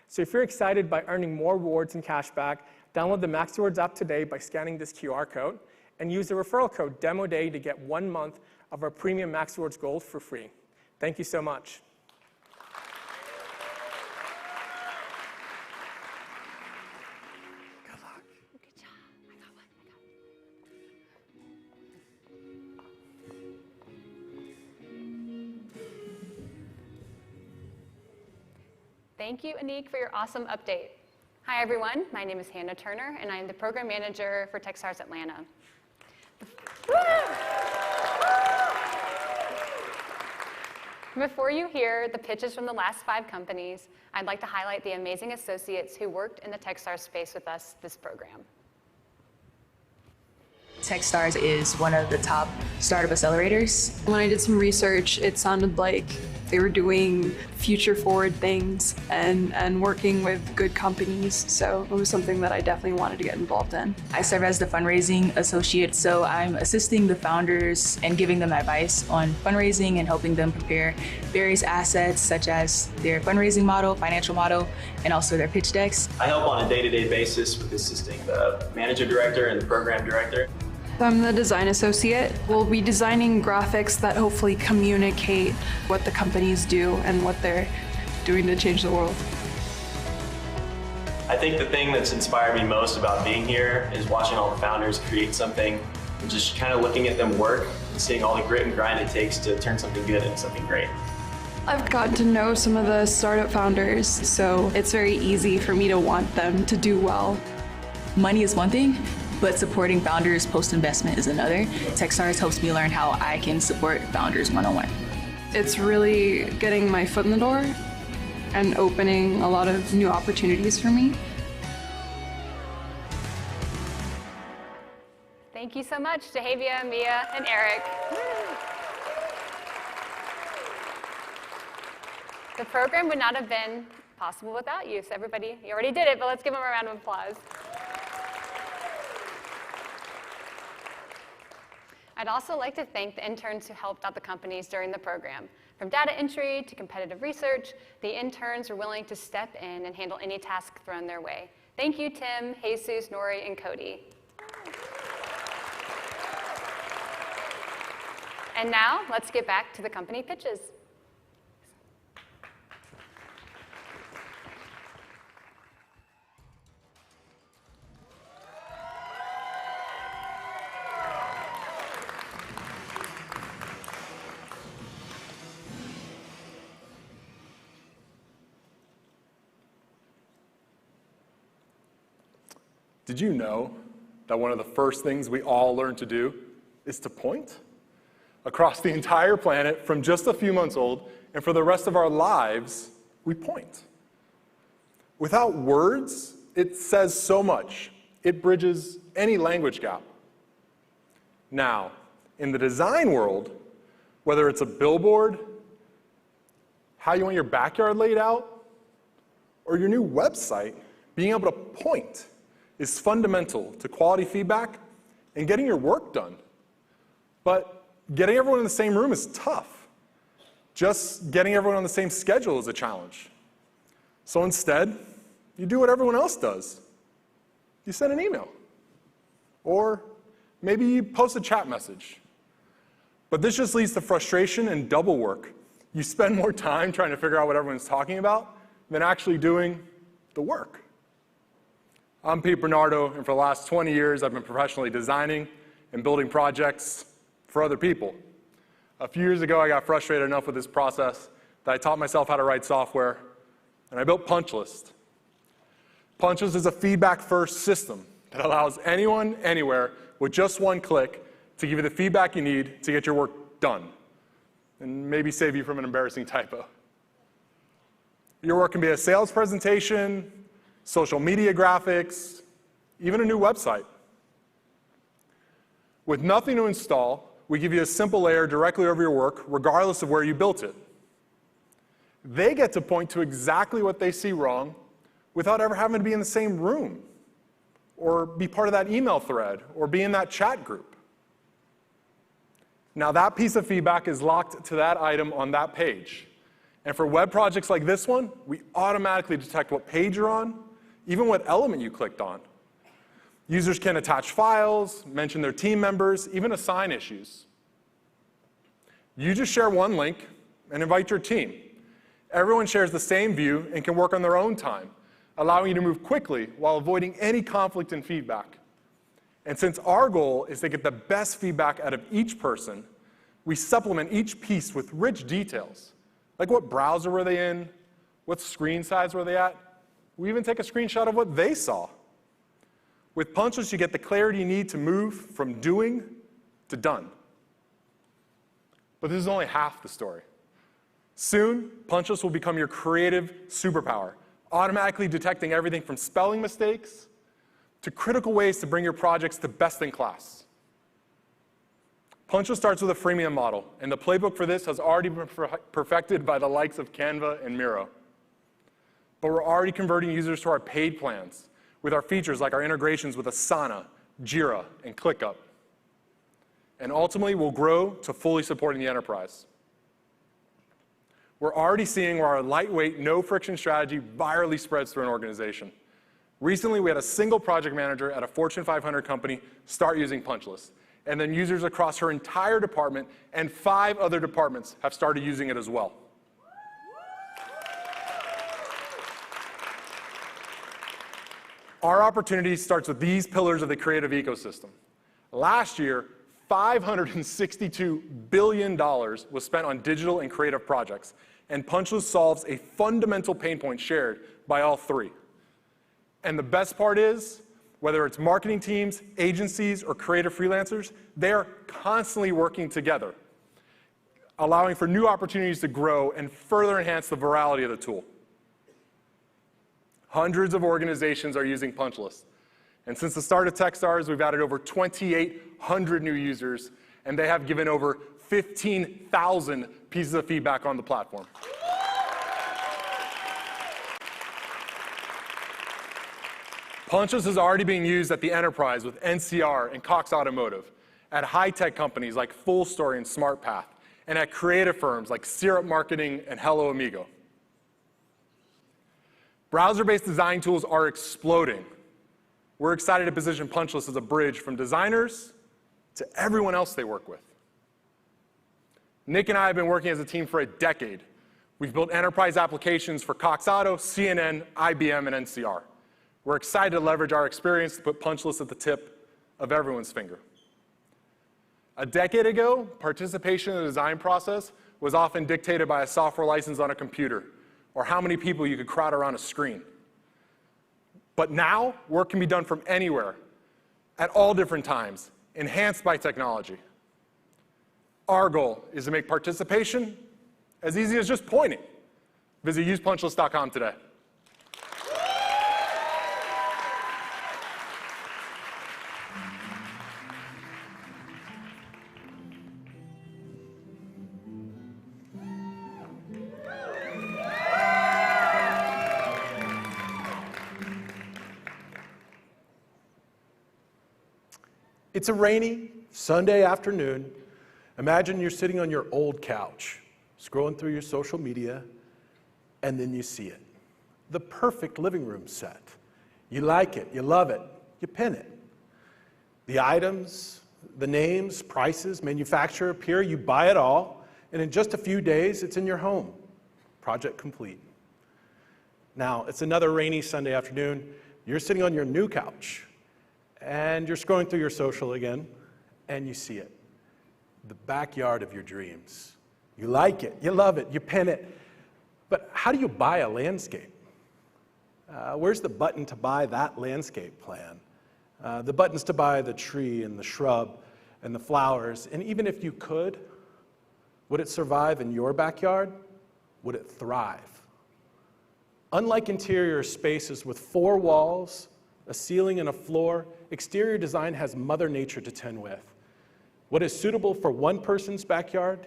Speaker 14: So if you're excited by earning more rewards and cash back, download the Max Rewards app today by scanning this QR code and use the referral code DEMODAY to get 1 month of our premium Max Rewards Gold for free. Thank you so much.
Speaker 15: Thank you, Anik, for your awesome update. Hi, everyone. My name is Hannah Turner, and I'm the program manager for Techstars Atlanta. Before you hear the pitches from the last 5 companies, I'd like to highlight the amazing associates who worked in the Techstars space with us this program.
Speaker 16: Techstars is one of the top startup accelerators.
Speaker 17: When I did some research, it sounded like they were doing future-forward things and working with good companies, so it was something that I definitely wanted to get involved in.
Speaker 16: I serve as the fundraising associate, so I'm assisting the founders and giving them advice on fundraising and helping them prepare various assets such as their fundraising model, financial model, and also their pitch decks.
Speaker 18: I help on a day-to-day basis with assisting the manager director and the program director.
Speaker 17: I'm the design associate. We'll be designing graphics that hopefully communicate what the companies do and what they're doing to change the world.
Speaker 18: I think the thing that's inspired me most about being here is watching all the founders create something and just kind of looking at them work and seeing all the grit and grind it takes to turn something good into something great.
Speaker 17: I've gotten to know some of the startup founders, so it's very easy for me to want them to do well.
Speaker 16: Money is one thing, but supporting founders post-investment is another. Techstars helps me learn how I can support founders one-on-one.
Speaker 17: It's really getting my foot in the door and opening a lot of new opportunities for me.
Speaker 15: Thank you so much, Dahavia, Mia, and Eric. The program would not have been possible without you, so everybody, you already did it, but let's give them a round of applause. I'd also like to thank the interns who helped out the companies during the program. From data entry to competitive research, the interns were willing to step in and handle any task thrown their way. Thank you, Tim, Jesus, Nori, and Cody. And now, let's get back to the company pitches.
Speaker 8: Did you know that one of the first things we all learn to do is to point? Across the entire planet, from just a few months old, and for the rest of our lives, we point. Without words, it says so much. It bridges any language gap. Now, in the design world, whether it's a billboard, how you want your backyard laid out, or your new website, being able to point is fundamental to quality feedback and getting your work done. But getting everyone in the same room is tough. Just getting everyone on the same schedule is a challenge. So instead, you do what everyone else does. You send an email. Or maybe you post a chat message. But this just leads to frustration and double work. You spend more time trying to figure out what everyone's talking about than actually doing the work. I'm Pete Bernardo, and for the last 20 years, I've been professionally designing and building projects for other people. A few years ago, I got frustrated enough with this process that I taught myself how to write software, and I built Punchlist. Punchlist is a feedback-first system that allows anyone, anywhere, with just one click, to give you the feedback you need to get your work done, and maybe save you from an embarrassing typo. Your work can be a sales presentation, social media graphics, even a new website. With nothing to install, we give you a simple layer directly over your work, regardless of where you built it. They get to point to exactly what they see wrong without ever having to be in the same room, or be part of that email thread, or be in that chat group. Now that piece of feedback is locked to that item on that page. And for web projects like this one, we automatically detect what page you're on, even what element you clicked on. Users can attach files, mention their team members, even assign issues. You just share one link and invite your team. Everyone shares the same view and can work on their own time, allowing you to move quickly while avoiding any conflict in feedback. And since our goal is to get the best feedback out of each person, we supplement each piece with rich details, like what browser were they in, what screen size were they at. We even take a screenshot of what they saw. With Punchlist, you get the clarity you need to move from doing to done. But this is only half the story. Soon, Punchlist will become your creative superpower, automatically detecting everything from spelling mistakes to critical ways to bring your projects to best in class. Punchlist starts with a freemium model, and the playbook for this has already been perfected by the likes of Canva and Miro. But we're already converting users to our paid plans with our features like our integrations with Asana, Jira, and ClickUp. And ultimately, we'll grow to fully supporting the enterprise. We're already seeing where our lightweight, no-friction strategy virally spreads through an organization. Recently, we had a single project manager at a Fortune 500 company start using Punchlist, and then users across her entire department and 5 other departments have started using it as well. Our opportunity starts with these pillars of the creative ecosystem. Last year, $562 billion was spent on digital and creative projects, and Punchlist solves a fundamental pain point shared by all three. And the best part is, whether it's marketing teams, agencies, or creative freelancers, they are constantly working together, allowing for new opportunities to grow and further enhance the virality of the tool. Hundreds of organizations are using Punchlist. And since the start of Techstars, we've added over 2,800 new users, and they have given over 15,000 pieces of feedback on the platform. Punchlist is already being used at the enterprise with NCR and Cox Automotive, at high-tech companies like Full Story and SmartPath, and at creative firms like Syrup Marketing and Hello Amigo. Browser-based design tools are exploding. We're excited to position Punchlist as a bridge from designers to everyone else they work with. Nick and I have been working as a team for a decade. We've built enterprise applications for Cox Auto, CNN, IBM, and NCR. We're excited to leverage our experience to put Punchlist at the tip of everyone's finger. A decade ago, participation in the design process was often dictated by a software license on a computer or how many people you could crowd around a screen. But now, work can be done from anywhere, at all different times, enhanced by technology. Our goal is to make participation as easy as just pointing. Visit usepunchlist.com today.
Speaker 9: It's a rainy Sunday afternoon. Imagine you're sitting on your old couch, scrolling through your social media, and then you see it. The perfect living room set. You like it, you love it, you pin it. The items, the names, prices, manufacturer appear, you buy it all, and in just a few days, it's in your home. Project complete. Now, it's another rainy Sunday afternoon. You're sitting on your new couch, and you're scrolling through your social again, and you see it. The backyard of your dreams. You like it, you love it, you pin it. But how do you buy a landscape? Where's the button to buy that landscape plan? The buttons to buy the tree and the shrub and the flowers. And even if you could, would it survive in your backyard? Would it thrive? Unlike interior spaces with 4 walls, a ceiling and a floor, exterior design has Mother Nature to tend with. What is suitable for one person's backyard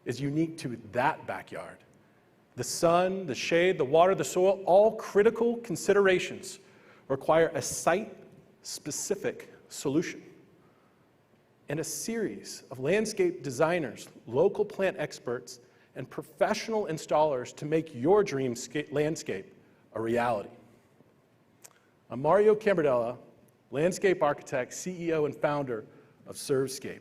Speaker 9: is unique to that backyard. The sun, the shade, the water, the soil, all critical considerations require a site-specific solution. And a series of landscape designers, local plant experts, and professional installers to make your dream landscape a reality. I'm Mario Cambardella, landscape architect, CEO, and founder of Servscape.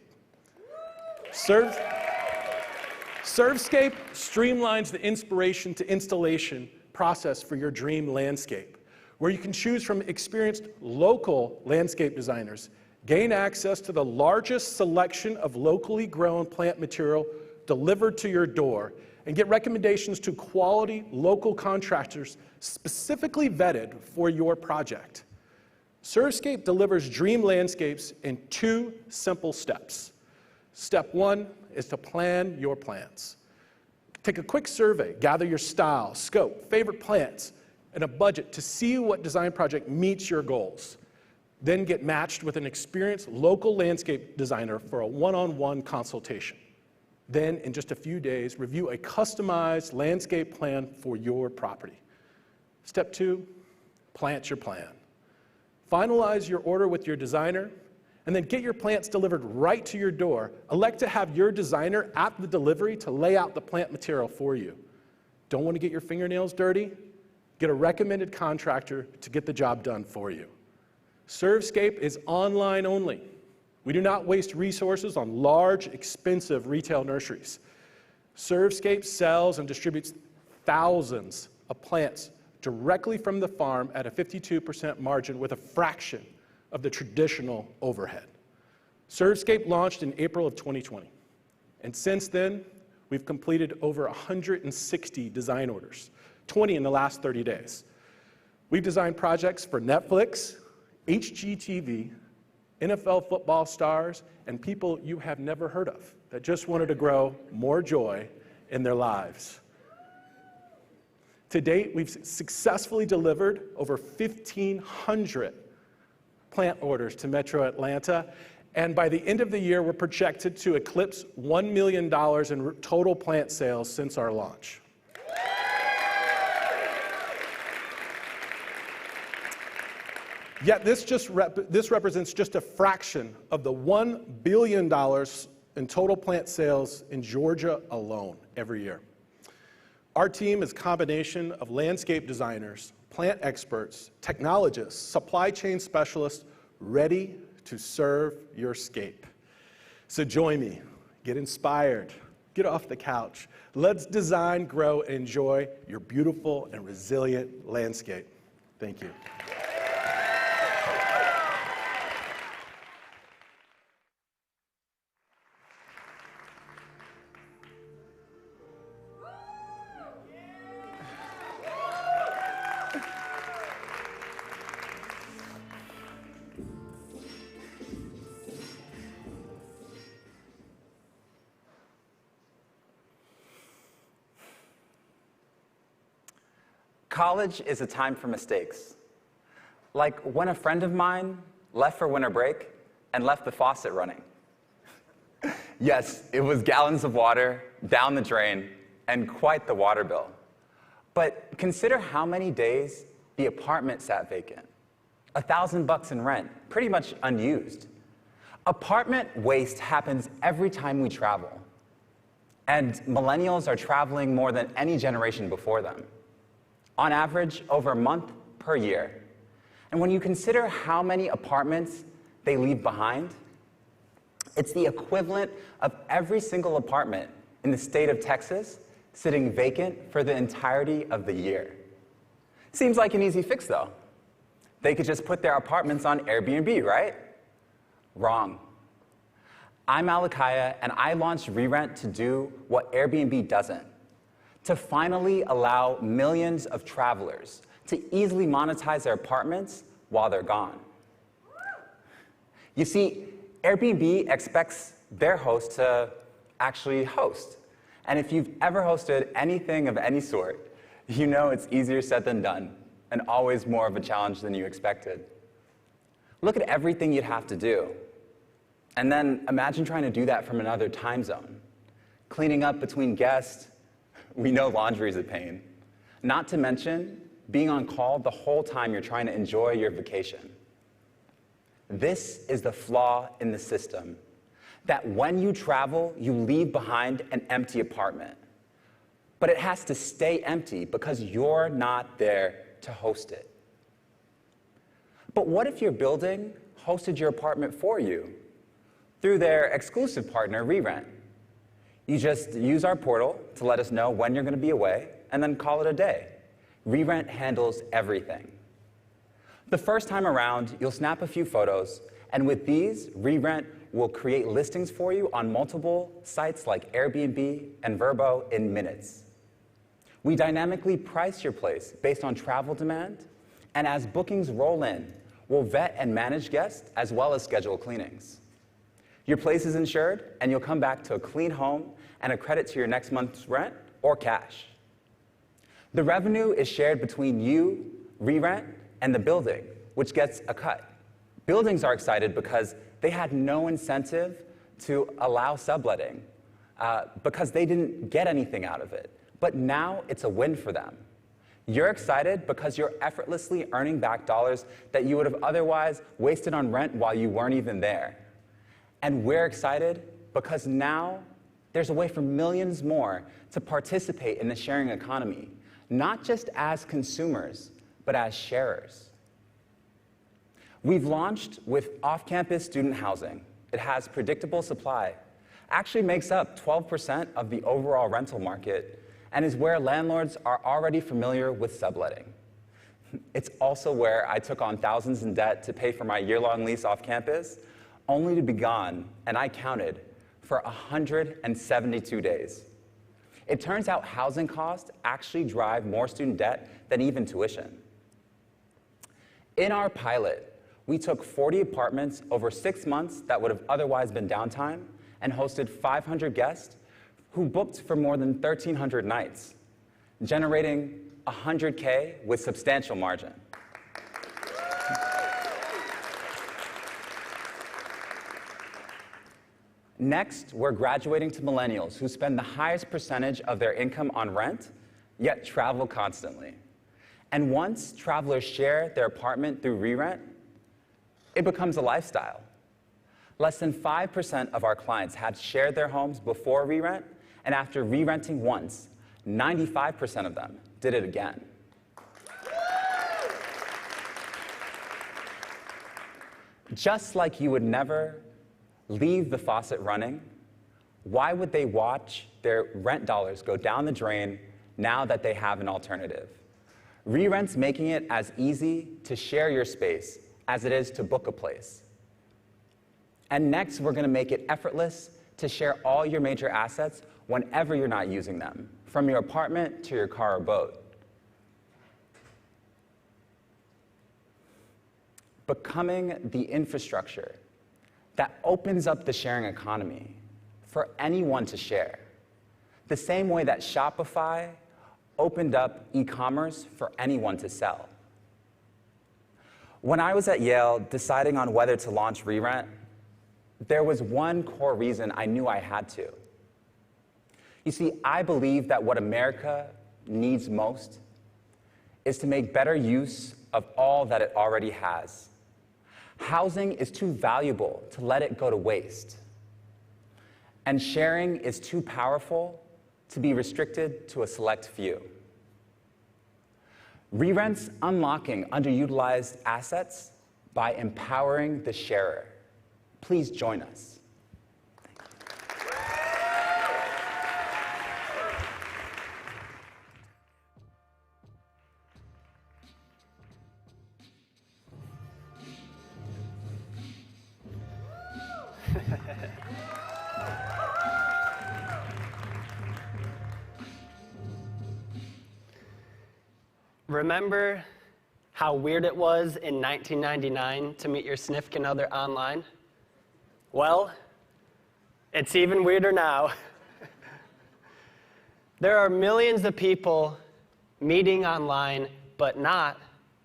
Speaker 9: Servscape streamlines the inspiration to installation process for your dream landscape, where you can choose from experienced local landscape designers, gain access to the largest selection of locally grown plant material delivered to your door, and get recommendations to quality local contractors specifically vetted for your project. Servscape delivers dream landscapes in 2 simple steps. Step 1 is to plan your plants. Take a quick survey, gather your style, scope, favorite plants, and a budget to see what design project meets your goals. Then get matched with an experienced local landscape designer for a one-on-one consultation. Then, in just a few days, review a customized landscape plan for your property. Step 2, plant your plan. Finalize your order with your designer, and then get your plants delivered right to your door. Elect to have your designer at the delivery to lay out the plant material for you. Don't want to get your fingernails dirty? Get a recommended contractor to get the job done for you. Servscape is online only. We do not waste resources on large, expensive retail nurseries. Servscape sells and distributes thousands of plants directly from the farm at a 52% margin with a fraction of the traditional overhead. Servscape launched in April of 2020, and since then, we've completed over 160 design orders, 20 in the last 30 days. We've designed projects for Netflix, HGTV, NFL football stars, and people you have never heard of that just wanted to grow more joy in their lives. To date, we've successfully delivered over 1,500 plant orders to Metro Atlanta, and by the end of the year, we're projected to eclipse $1 million in total plant sales since our launch. Yet this represents just a fraction of the $1 billion in total plant sales in Georgia alone every year. Our team is a combination of landscape designers, plant experts, technologists, supply chain specialists, ready to serve your scape. So join me, get inspired, get off the couch. Let's design, grow, and enjoy your beautiful and resilient landscape. Thank you.
Speaker 19: College is a time for mistakes. Like when a friend of mine left for winter break and left the faucet running. Yes, it was gallons of water down the drain and quite the water bill. But consider how many days the apartment sat vacant. $1,000 in rent, pretty much unused. Apartment waste happens every time we travel. And millennials are traveling more than any generation before them. On average, over a month per year. And when you consider how many apartments they leave behind, it's the equivalent of every single apartment in the state of Texas sitting vacant for the entirety of the year. Seems like an easy fix, though. They could just put their apartments on Airbnb, right? Wrong. I'm Alakaya, and I launched Rerent to do what Airbnb doesn't. To finally allow millions of travelers to easily monetize their apartments while they're gone. You see, Airbnb expects their host to actually host. And if you've ever hosted anything of any sort, you know it's easier said than done, and always more of a challenge than you expected. Look at everything you'd have to do. And then imagine trying to do that from another time zone. Cleaning up between guests. We know laundry is a pain. Not to mention being on call the whole time you're trying to enjoy your vacation. This is the flaw in the system, that when you travel, you leave behind an empty apartment. But it has to stay empty because you're not there to host it. But what if your building hosted your apartment for you through their exclusive partner, Rerent? You just use our portal to let us know when you're going to be away, and then call it a day. Rerent handles everything. The first time around, you'll snap a few photos, and with these, Rerent will create listings for you on multiple sites like Airbnb and Vrbo in minutes. We dynamically price your place based on travel demand, and as bookings roll in, we'll vet and manage guests as well as schedule cleanings. Your place is insured, and you'll come back to a clean home and a credit to your next month's rent or cash. The revenue is shared between you, Rerent, and the building, which gets a cut. Buildings are excited because they had no incentive to allow subletting because they didn't get anything out of it. But now it's a win for them. You're excited because you're effortlessly earning back dollars that you would have otherwise wasted on rent while you weren't even there. And we're excited because now there's a way for millions more to participate in the sharing economy, not just as consumers, but as sharers. We've launched with off-campus student housing. It has predictable supply, actually makes up 12% of the overall rental market, and is where landlords are already familiar with subletting. It's also where I took on thousands in debt to pay for my year-long lease off campus, only to be gone, and I counted, for 172 days. It turns out housing costs actually drive more student debt than even tuition. In our pilot, we took 40 apartments over 6 months that would have otherwise been downtime and hosted 500 guests who booked for more than 1,300 nights, generating $100K with substantial margin. Next, we're graduating to millennials who spend the highest percentage of their income on rent, yet travel constantly. And once travelers share their apartment through Rerent, it becomes a lifestyle. Less than 5% of our clients had shared their homes before Rerent, and after re-renting once, 95% of them did it again. Just like you would never leave the faucet running, why would they watch their rent dollars go down the drain now that they have an alternative? Rerent's making it as easy to share your space as it is to book a place. And next, we're going to make it effortless to share all your major assets whenever you're not using them, from your apartment to your car or boat. Becoming the infrastructure that opens up the sharing economy for anyone to share, the same way that Shopify opened up e-commerce for anyone to sell. When I was at Yale deciding on whether to launch Rerent, there was one core reason I knew I had to. You see, I believe that what America needs most is to make better use of all that it already has. Housing is too valuable to let it go to waste. And sharing is too powerful to be restricted to a select few. Rerent's unlocking underutilized assets by empowering the sharer. Please join us.
Speaker 20: Remember how weird it was in 1999 to meet your significant other online? Well, it's even weirder now. There are millions of people meeting online, but not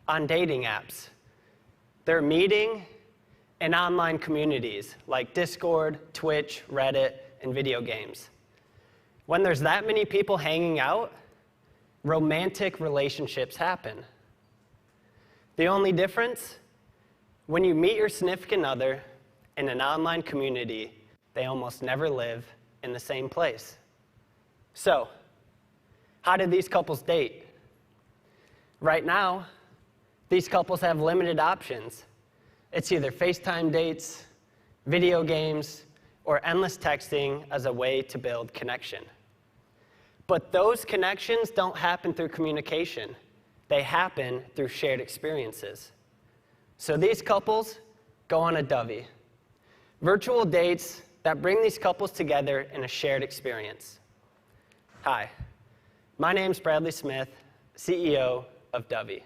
Speaker 20: on dating apps. They're meeting in online communities like Discord, Twitch, Reddit, and video games. When there's that many people hanging out, romantic relationships happen. The only difference? When you meet your significant other in an online community, they almost never live in the same place. So, how did these couples date? Right now, these couples have limited options. It's either FaceTime dates, video games, or endless texting as a way to build connection. But those connections don't happen through communication. They happen through shared experiences. So these couples go on a Dovey, virtual dates that bring these couples together in a shared experience. Hi, my name's Bradley Smith, CEO of Dovey.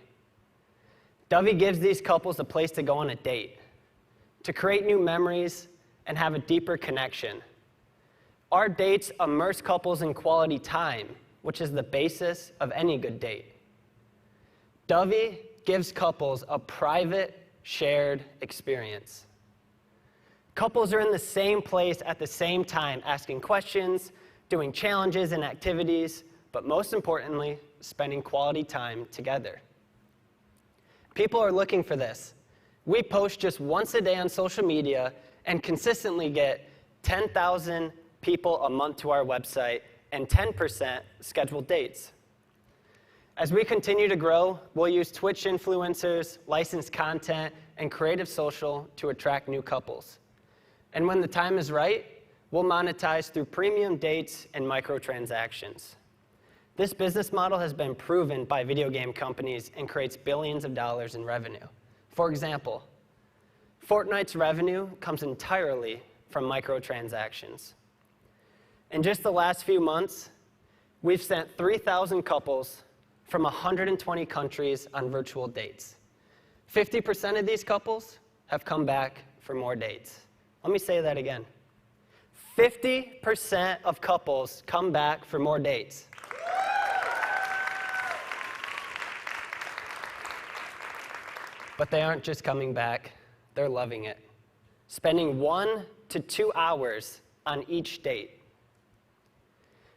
Speaker 20: Dovey gives these couples a place to go on a date, to create new memories and have a deeper connection. Our dates immerse couples in quality time, which is the basis of any good date. Dovey gives couples a private, shared experience. Couples are in the same place at the same time, asking questions, doing challenges and activities, but most importantly, spending quality time together. People are looking for this. We post just once a day on social media and consistently get 10,000 people a month to our website and 10% scheduled dates. As we continue to grow, we'll use Twitch influencers, licensed content, and creative social to attract new couples. And when the time is right, we'll monetize through premium dates and microtransactions. This business model has been proven by video game companies and creates billions of dollars in revenue. For example, Fortnite's revenue comes entirely from microtransactions. In just the last few months, we've sent 3,000 couples from 120 countries on virtual dates. 50% of these couples have come back for more dates. Let me say that again. 50% of couples come back for more dates. But they aren't just coming back, they're loving it. Spending 1 to 2 hours on each date.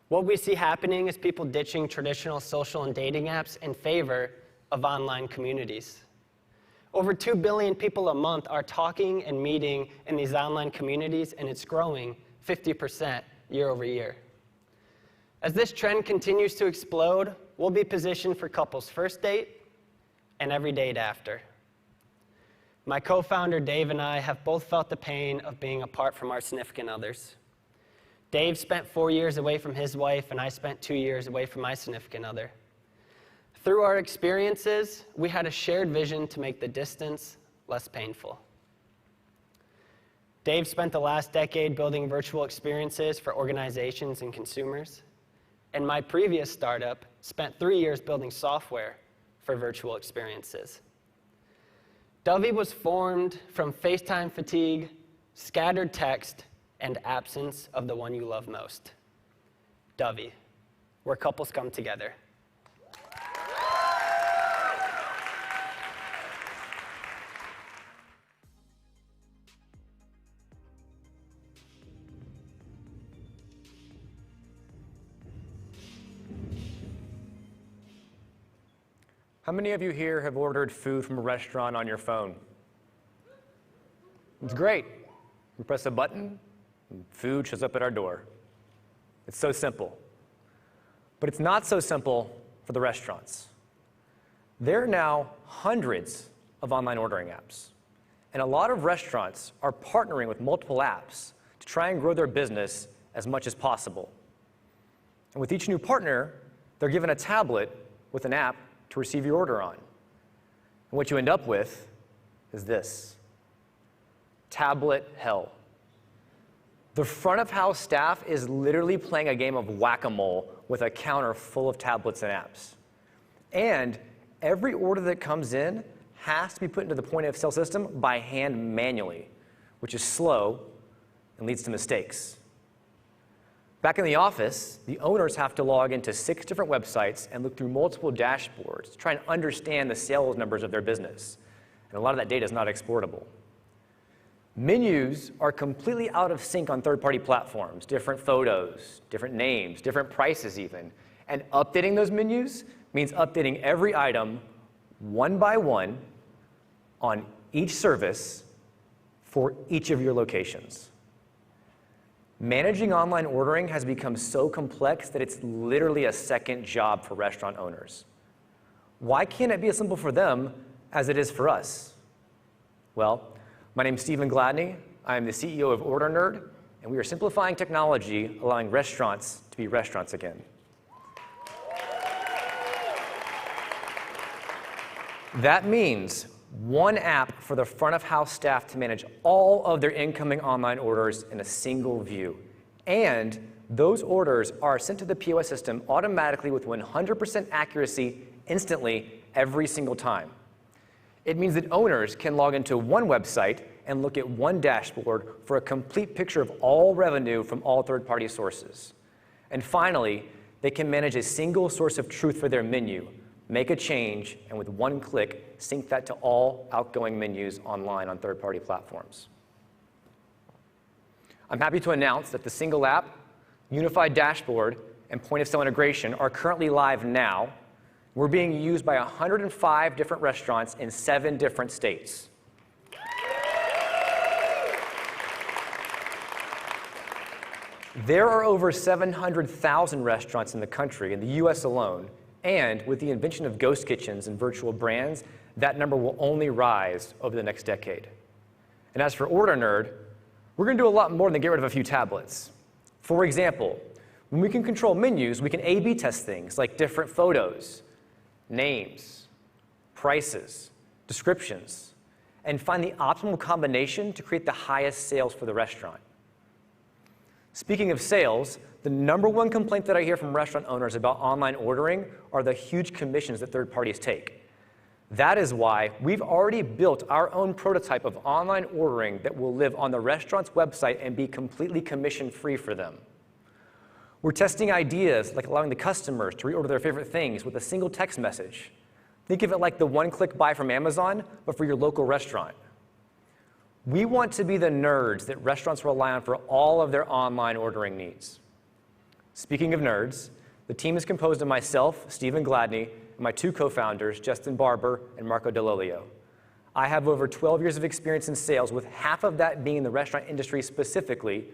Speaker 20: What we see happening is people ditching traditional social and dating apps in favor of online communities. Over 2 billion people a month are talking and meeting in these online communities, and it's growing 50% year over year. As this trend continues to explode, we'll be positioned for couples' first date and every date after. My co-founder Dave and I have both felt the pain of being apart from our significant others. Dave spent 4 years away from his wife, and I spent 2 years away from my significant other. Through our experiences, we had a shared vision to make the distance less painful. Dave spent the last decade building virtual experiences for organizations and consumers, and my previous startup spent 3 years building software for virtual experiences. Dovey was formed from FaceTime fatigue, scattered text, and absence of the one you love most. Dovey, where couples come together.
Speaker 21: How many of you here have ordered food from a restaurant on your phone? It's great. You press a button, and food shows up at our door. It's so simple. But it's not so simple for the restaurants. There are now hundreds of online ordering apps, and a lot of restaurants are partnering with multiple apps to try and grow their business as much as possible. And with each new partner, they're given a tablet with an app to receive your order on. And what you end up with is this: tablet hell. The front of house staff is literally playing a game of whack-a-mole with a counter full of tablets and apps. And every order that comes in has to be put into the point of sale system by hand manually, which is slow and leads to mistakes. Back in the office, the owners have to log into 6 different websites and look through multiple dashboards to try and understand the sales numbers of their business. And a lot of that data is not exportable. Menus are completely out of sync on third-party platforms, different photos, different names, different prices even. And updating those menus means updating every item one by one on each service for each of your locations. Managing online ordering has become so complex that it's literally a second job for restaurant owners. Why can't it be as simple for them as it is for us? Well, my name is Stephen Gladney. I am the CEO of Order Nerd, and we are simplifying technology, allowing restaurants to be restaurants again. That means one app for the front of house staff to manage all of their incoming online orders in a single view. And those orders are sent to the POS system automatically with 100% accuracy instantly every single time. It means that owners can log into one website and look at one dashboard for a complete picture of all revenue from all third-party sources. And finally, they can manage a single source of truth for their menu, make a change, and with one click, sync that to all outgoing menus online on third-party platforms. I'm happy to announce that the single app, unified dashboard, and point-of-sale integration are currently live now. We're being used by 105 different restaurants in 7 different states. There are over 700,000 restaurants in the country, in the US alone, and with the invention of ghost kitchens and virtual brands, that number will only rise over the next decade. And as for Order Nerd, we're going to do a lot more than get rid of a few tablets. For example, when we can control menus, we can A/B test things like different photos, names, prices, descriptions. and find the optimal combination to create the highest sales for the restaurant. Speaking of sales, the #1 complaint that I hear from restaurant owners about online ordering are the huge commissions that third parties take. That is why we've already built our own prototype of online ordering that will live on the restaurant's website and be completely commission-free for them. We're testing ideas like allowing the customers to reorder their favorite things with a single text message. Think of it like the one-click buy from Amazon, but for your local restaurant. We want to be the nerds that restaurants rely on for all of their online ordering needs. Speaking of nerds, the team is composed of myself, Stephen Gladney, and my 2 co-founders, Justin Barber and Marco Delolio. I have over 12 years of experience in sales, with half of that being in the restaurant industry specifically.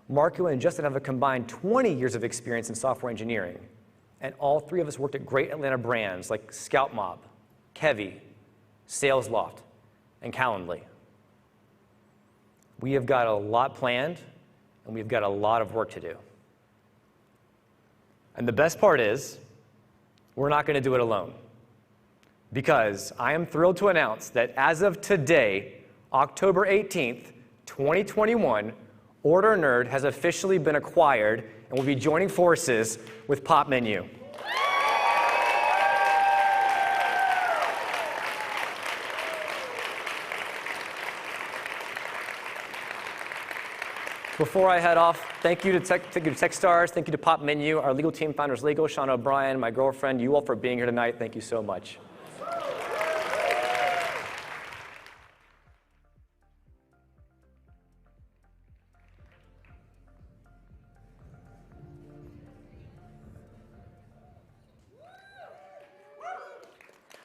Speaker 21: Marco and Justin have a combined 20 years of experience in software engineering. And all 3 of us worked at great Atlanta brands like Scout Mob, Kevy, SalesLoft, and Calendly. We have got a lot planned, and we've got a lot of work to do. And the best part is, we're not going to do it alone. Because I am thrilled to announce that as of today, October 18th, 2021, Order Nerd has officially been acquired and will be joining forces with Popmenu. Before I head off, thank you to Techstars, thank you to Popmenu, our legal team, Founders Legal, Sean O'Brien, my girlfriend, you all for being here tonight. Thank you so much.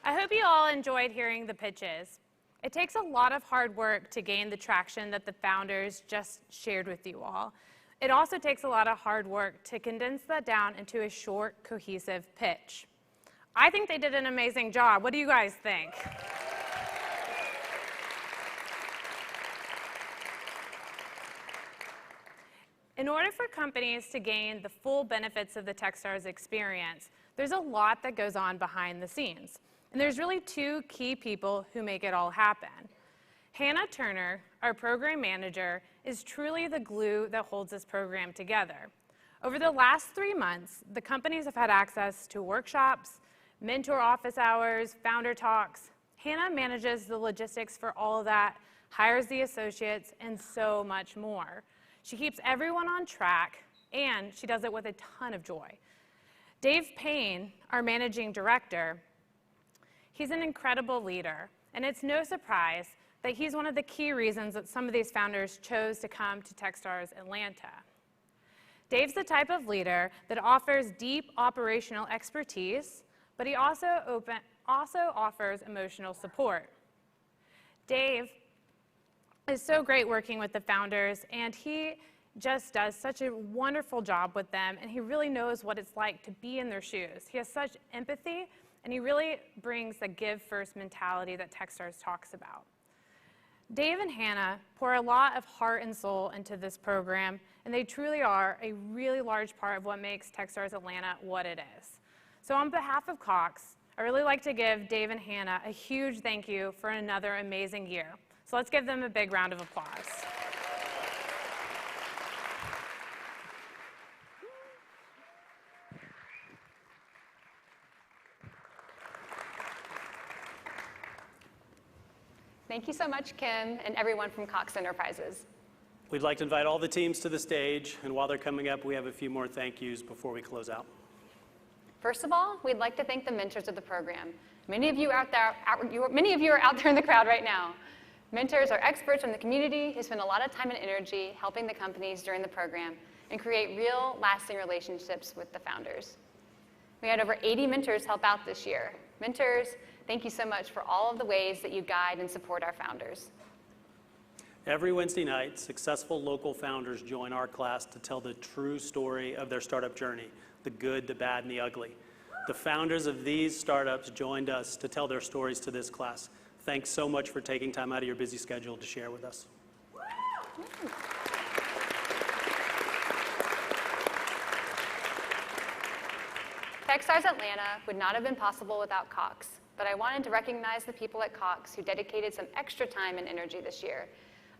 Speaker 6: I hope you all enjoyed hearing the pitches. It takes a lot of hard work to gain the traction that the founders just shared with you all. It also takes a lot of hard work to condense that down into a short, cohesive pitch. I think they did an amazing job. What do you guys think? In order for companies to gain the full benefits of the Techstars experience, there's a lot that goes on behind the scenes. And there's really 2 key people who make it all happen. Hannah Turner, our program manager, is truly the glue that holds this program together. Over the last 3 months, the companies have had access to workshops, mentor office hours, founder talks. Hannah manages the logistics for all of that, hires the associates, and so much more. She keeps everyone on track, and she does it with a ton of joy. Dave Payne, our managing director, he's an incredible leader, and it's no surprise that he's one of the key reasons that some of these founders chose to come to Techstars Atlanta. Dave's the type of leader that offers deep operational expertise, but he also offers emotional support. Dave is so great working with the founders, and he just does such a wonderful job with them, and he really knows what it's like to be in their shoes. He has such empathy, and he really brings the give-first mentality that Techstars talks about. Dave and Hannah pour a lot of heart and soul into this program, and they truly are a really large part of what makes Techstars Atlanta what it is. So on behalf of Cox, I really like to give Dave and Hannah a huge thank you for another amazing year. So let's give them a big round of applause.
Speaker 15: Thank you so much, Kim, and everyone from Cox Enterprises.
Speaker 10: We'd like to invite all the teams to the stage, and while they're coming up, we have a few more thank yous before we close out.
Speaker 15: First of all, we'd like to thank the mentors of the program. Many of you are out there in the crowd right now. Mentors are experts from the community who spend a lot of time and energy helping the companies during the program and create real, lasting relationships with the founders. We had over 80 mentors help out this year. Mentors, thank you so much for all of the ways that you guide and support our founders.
Speaker 10: Every Wednesday night, successful local founders join our class to tell the true story of their startup journey, the good, the bad, and the ugly. The founders of these startups joined us to tell their stories to this class. Thanks so much for taking time out of your busy schedule to share with us.
Speaker 15: Techstars Atlanta would not have been possible without Cox. but I wanted to recognize the people at Cox who dedicated some extra time and energy this year.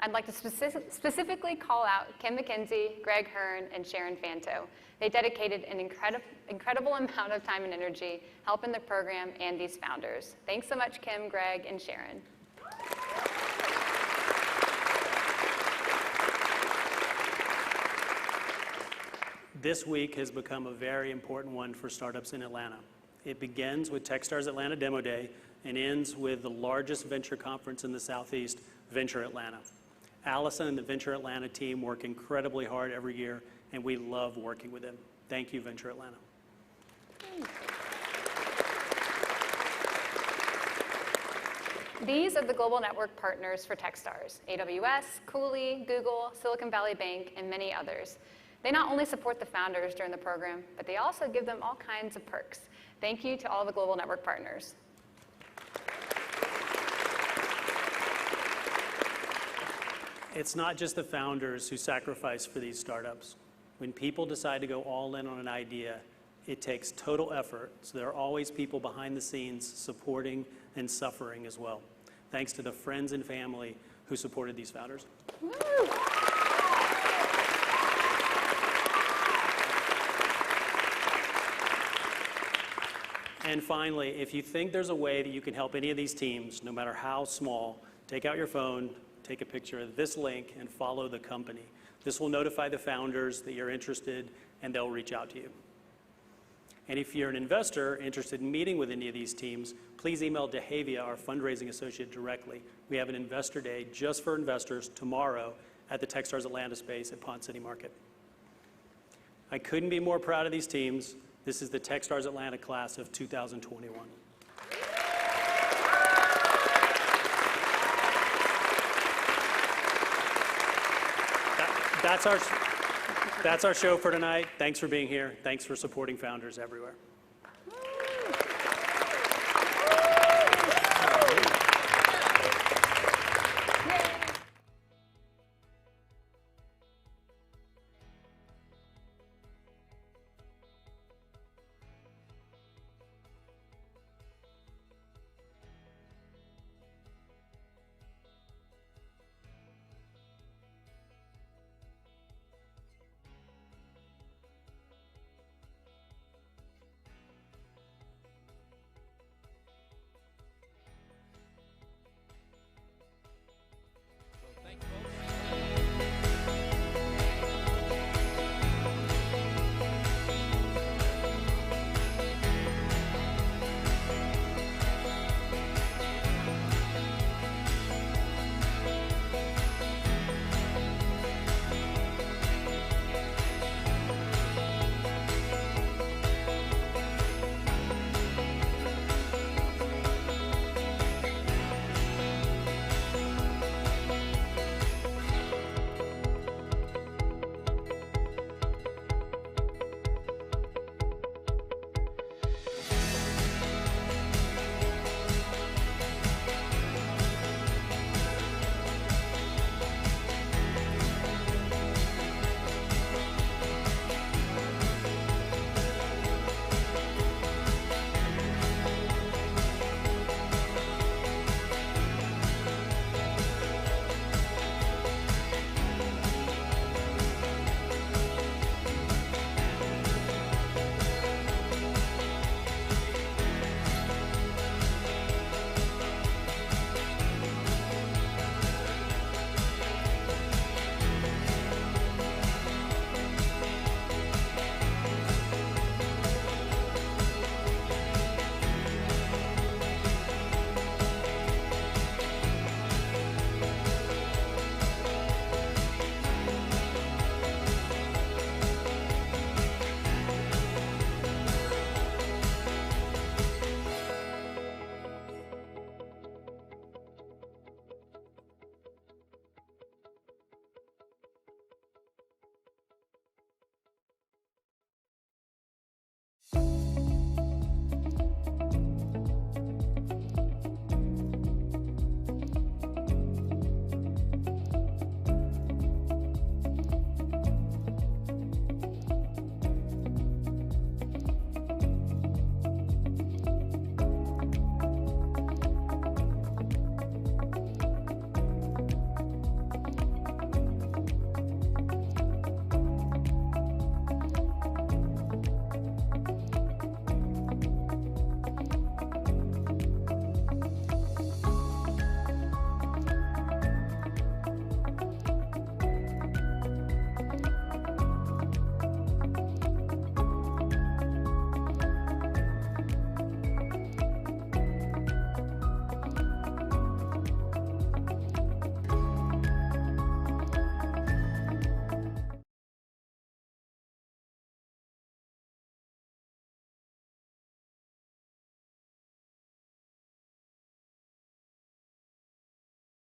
Speaker 15: I'd like to specifically call out Kim McKenzie, Greg Hearn, and Sharon Fanto. They dedicated an incredible amount of time and energy helping the program and these founders. Thanks so much, Kim, Greg, and Sharon.
Speaker 10: This week has become a very important one for startups in Atlanta. It begins with Techstars Atlanta Demo Day and ends with the largest venture conference in the Southeast, Venture Atlanta. Allison and the Venture Atlanta team work incredibly hard every year, and we love working with them. Thank you, Venture Atlanta.
Speaker 15: These are the global network partners for Techstars: AWS, Cooley, Google, Silicon Valley Bank, and many others. They not only support the founders during the program, but they also give them all kinds of perks. Thank you to all the global network partners.
Speaker 10: It's not just the founders who sacrifice for these startups. When people decide to go all in on an idea, it takes total effort, so there are always people behind the scenes supporting and suffering as well. Thanks to the friends and family who supported these founders.
Speaker 15: Woo!
Speaker 10: And finally, if you think there's a way that you can help any of these teams, no matter how small, take out your phone, take a picture of this link, and follow the company. This will notify the founders that you're interested, and they'll reach out to you. And if you're an investor interested in meeting with any of these teams, please email Dovey, our fundraising associate, directly. We have an investor day just for investors tomorrow at the Techstars Atlanta space at Pond City Market. I couldn't be more proud of these teams. This is the Techstars Atlanta class of 2021. That's our show for tonight. Thanks for being here. Thanks for supporting founders everywhere.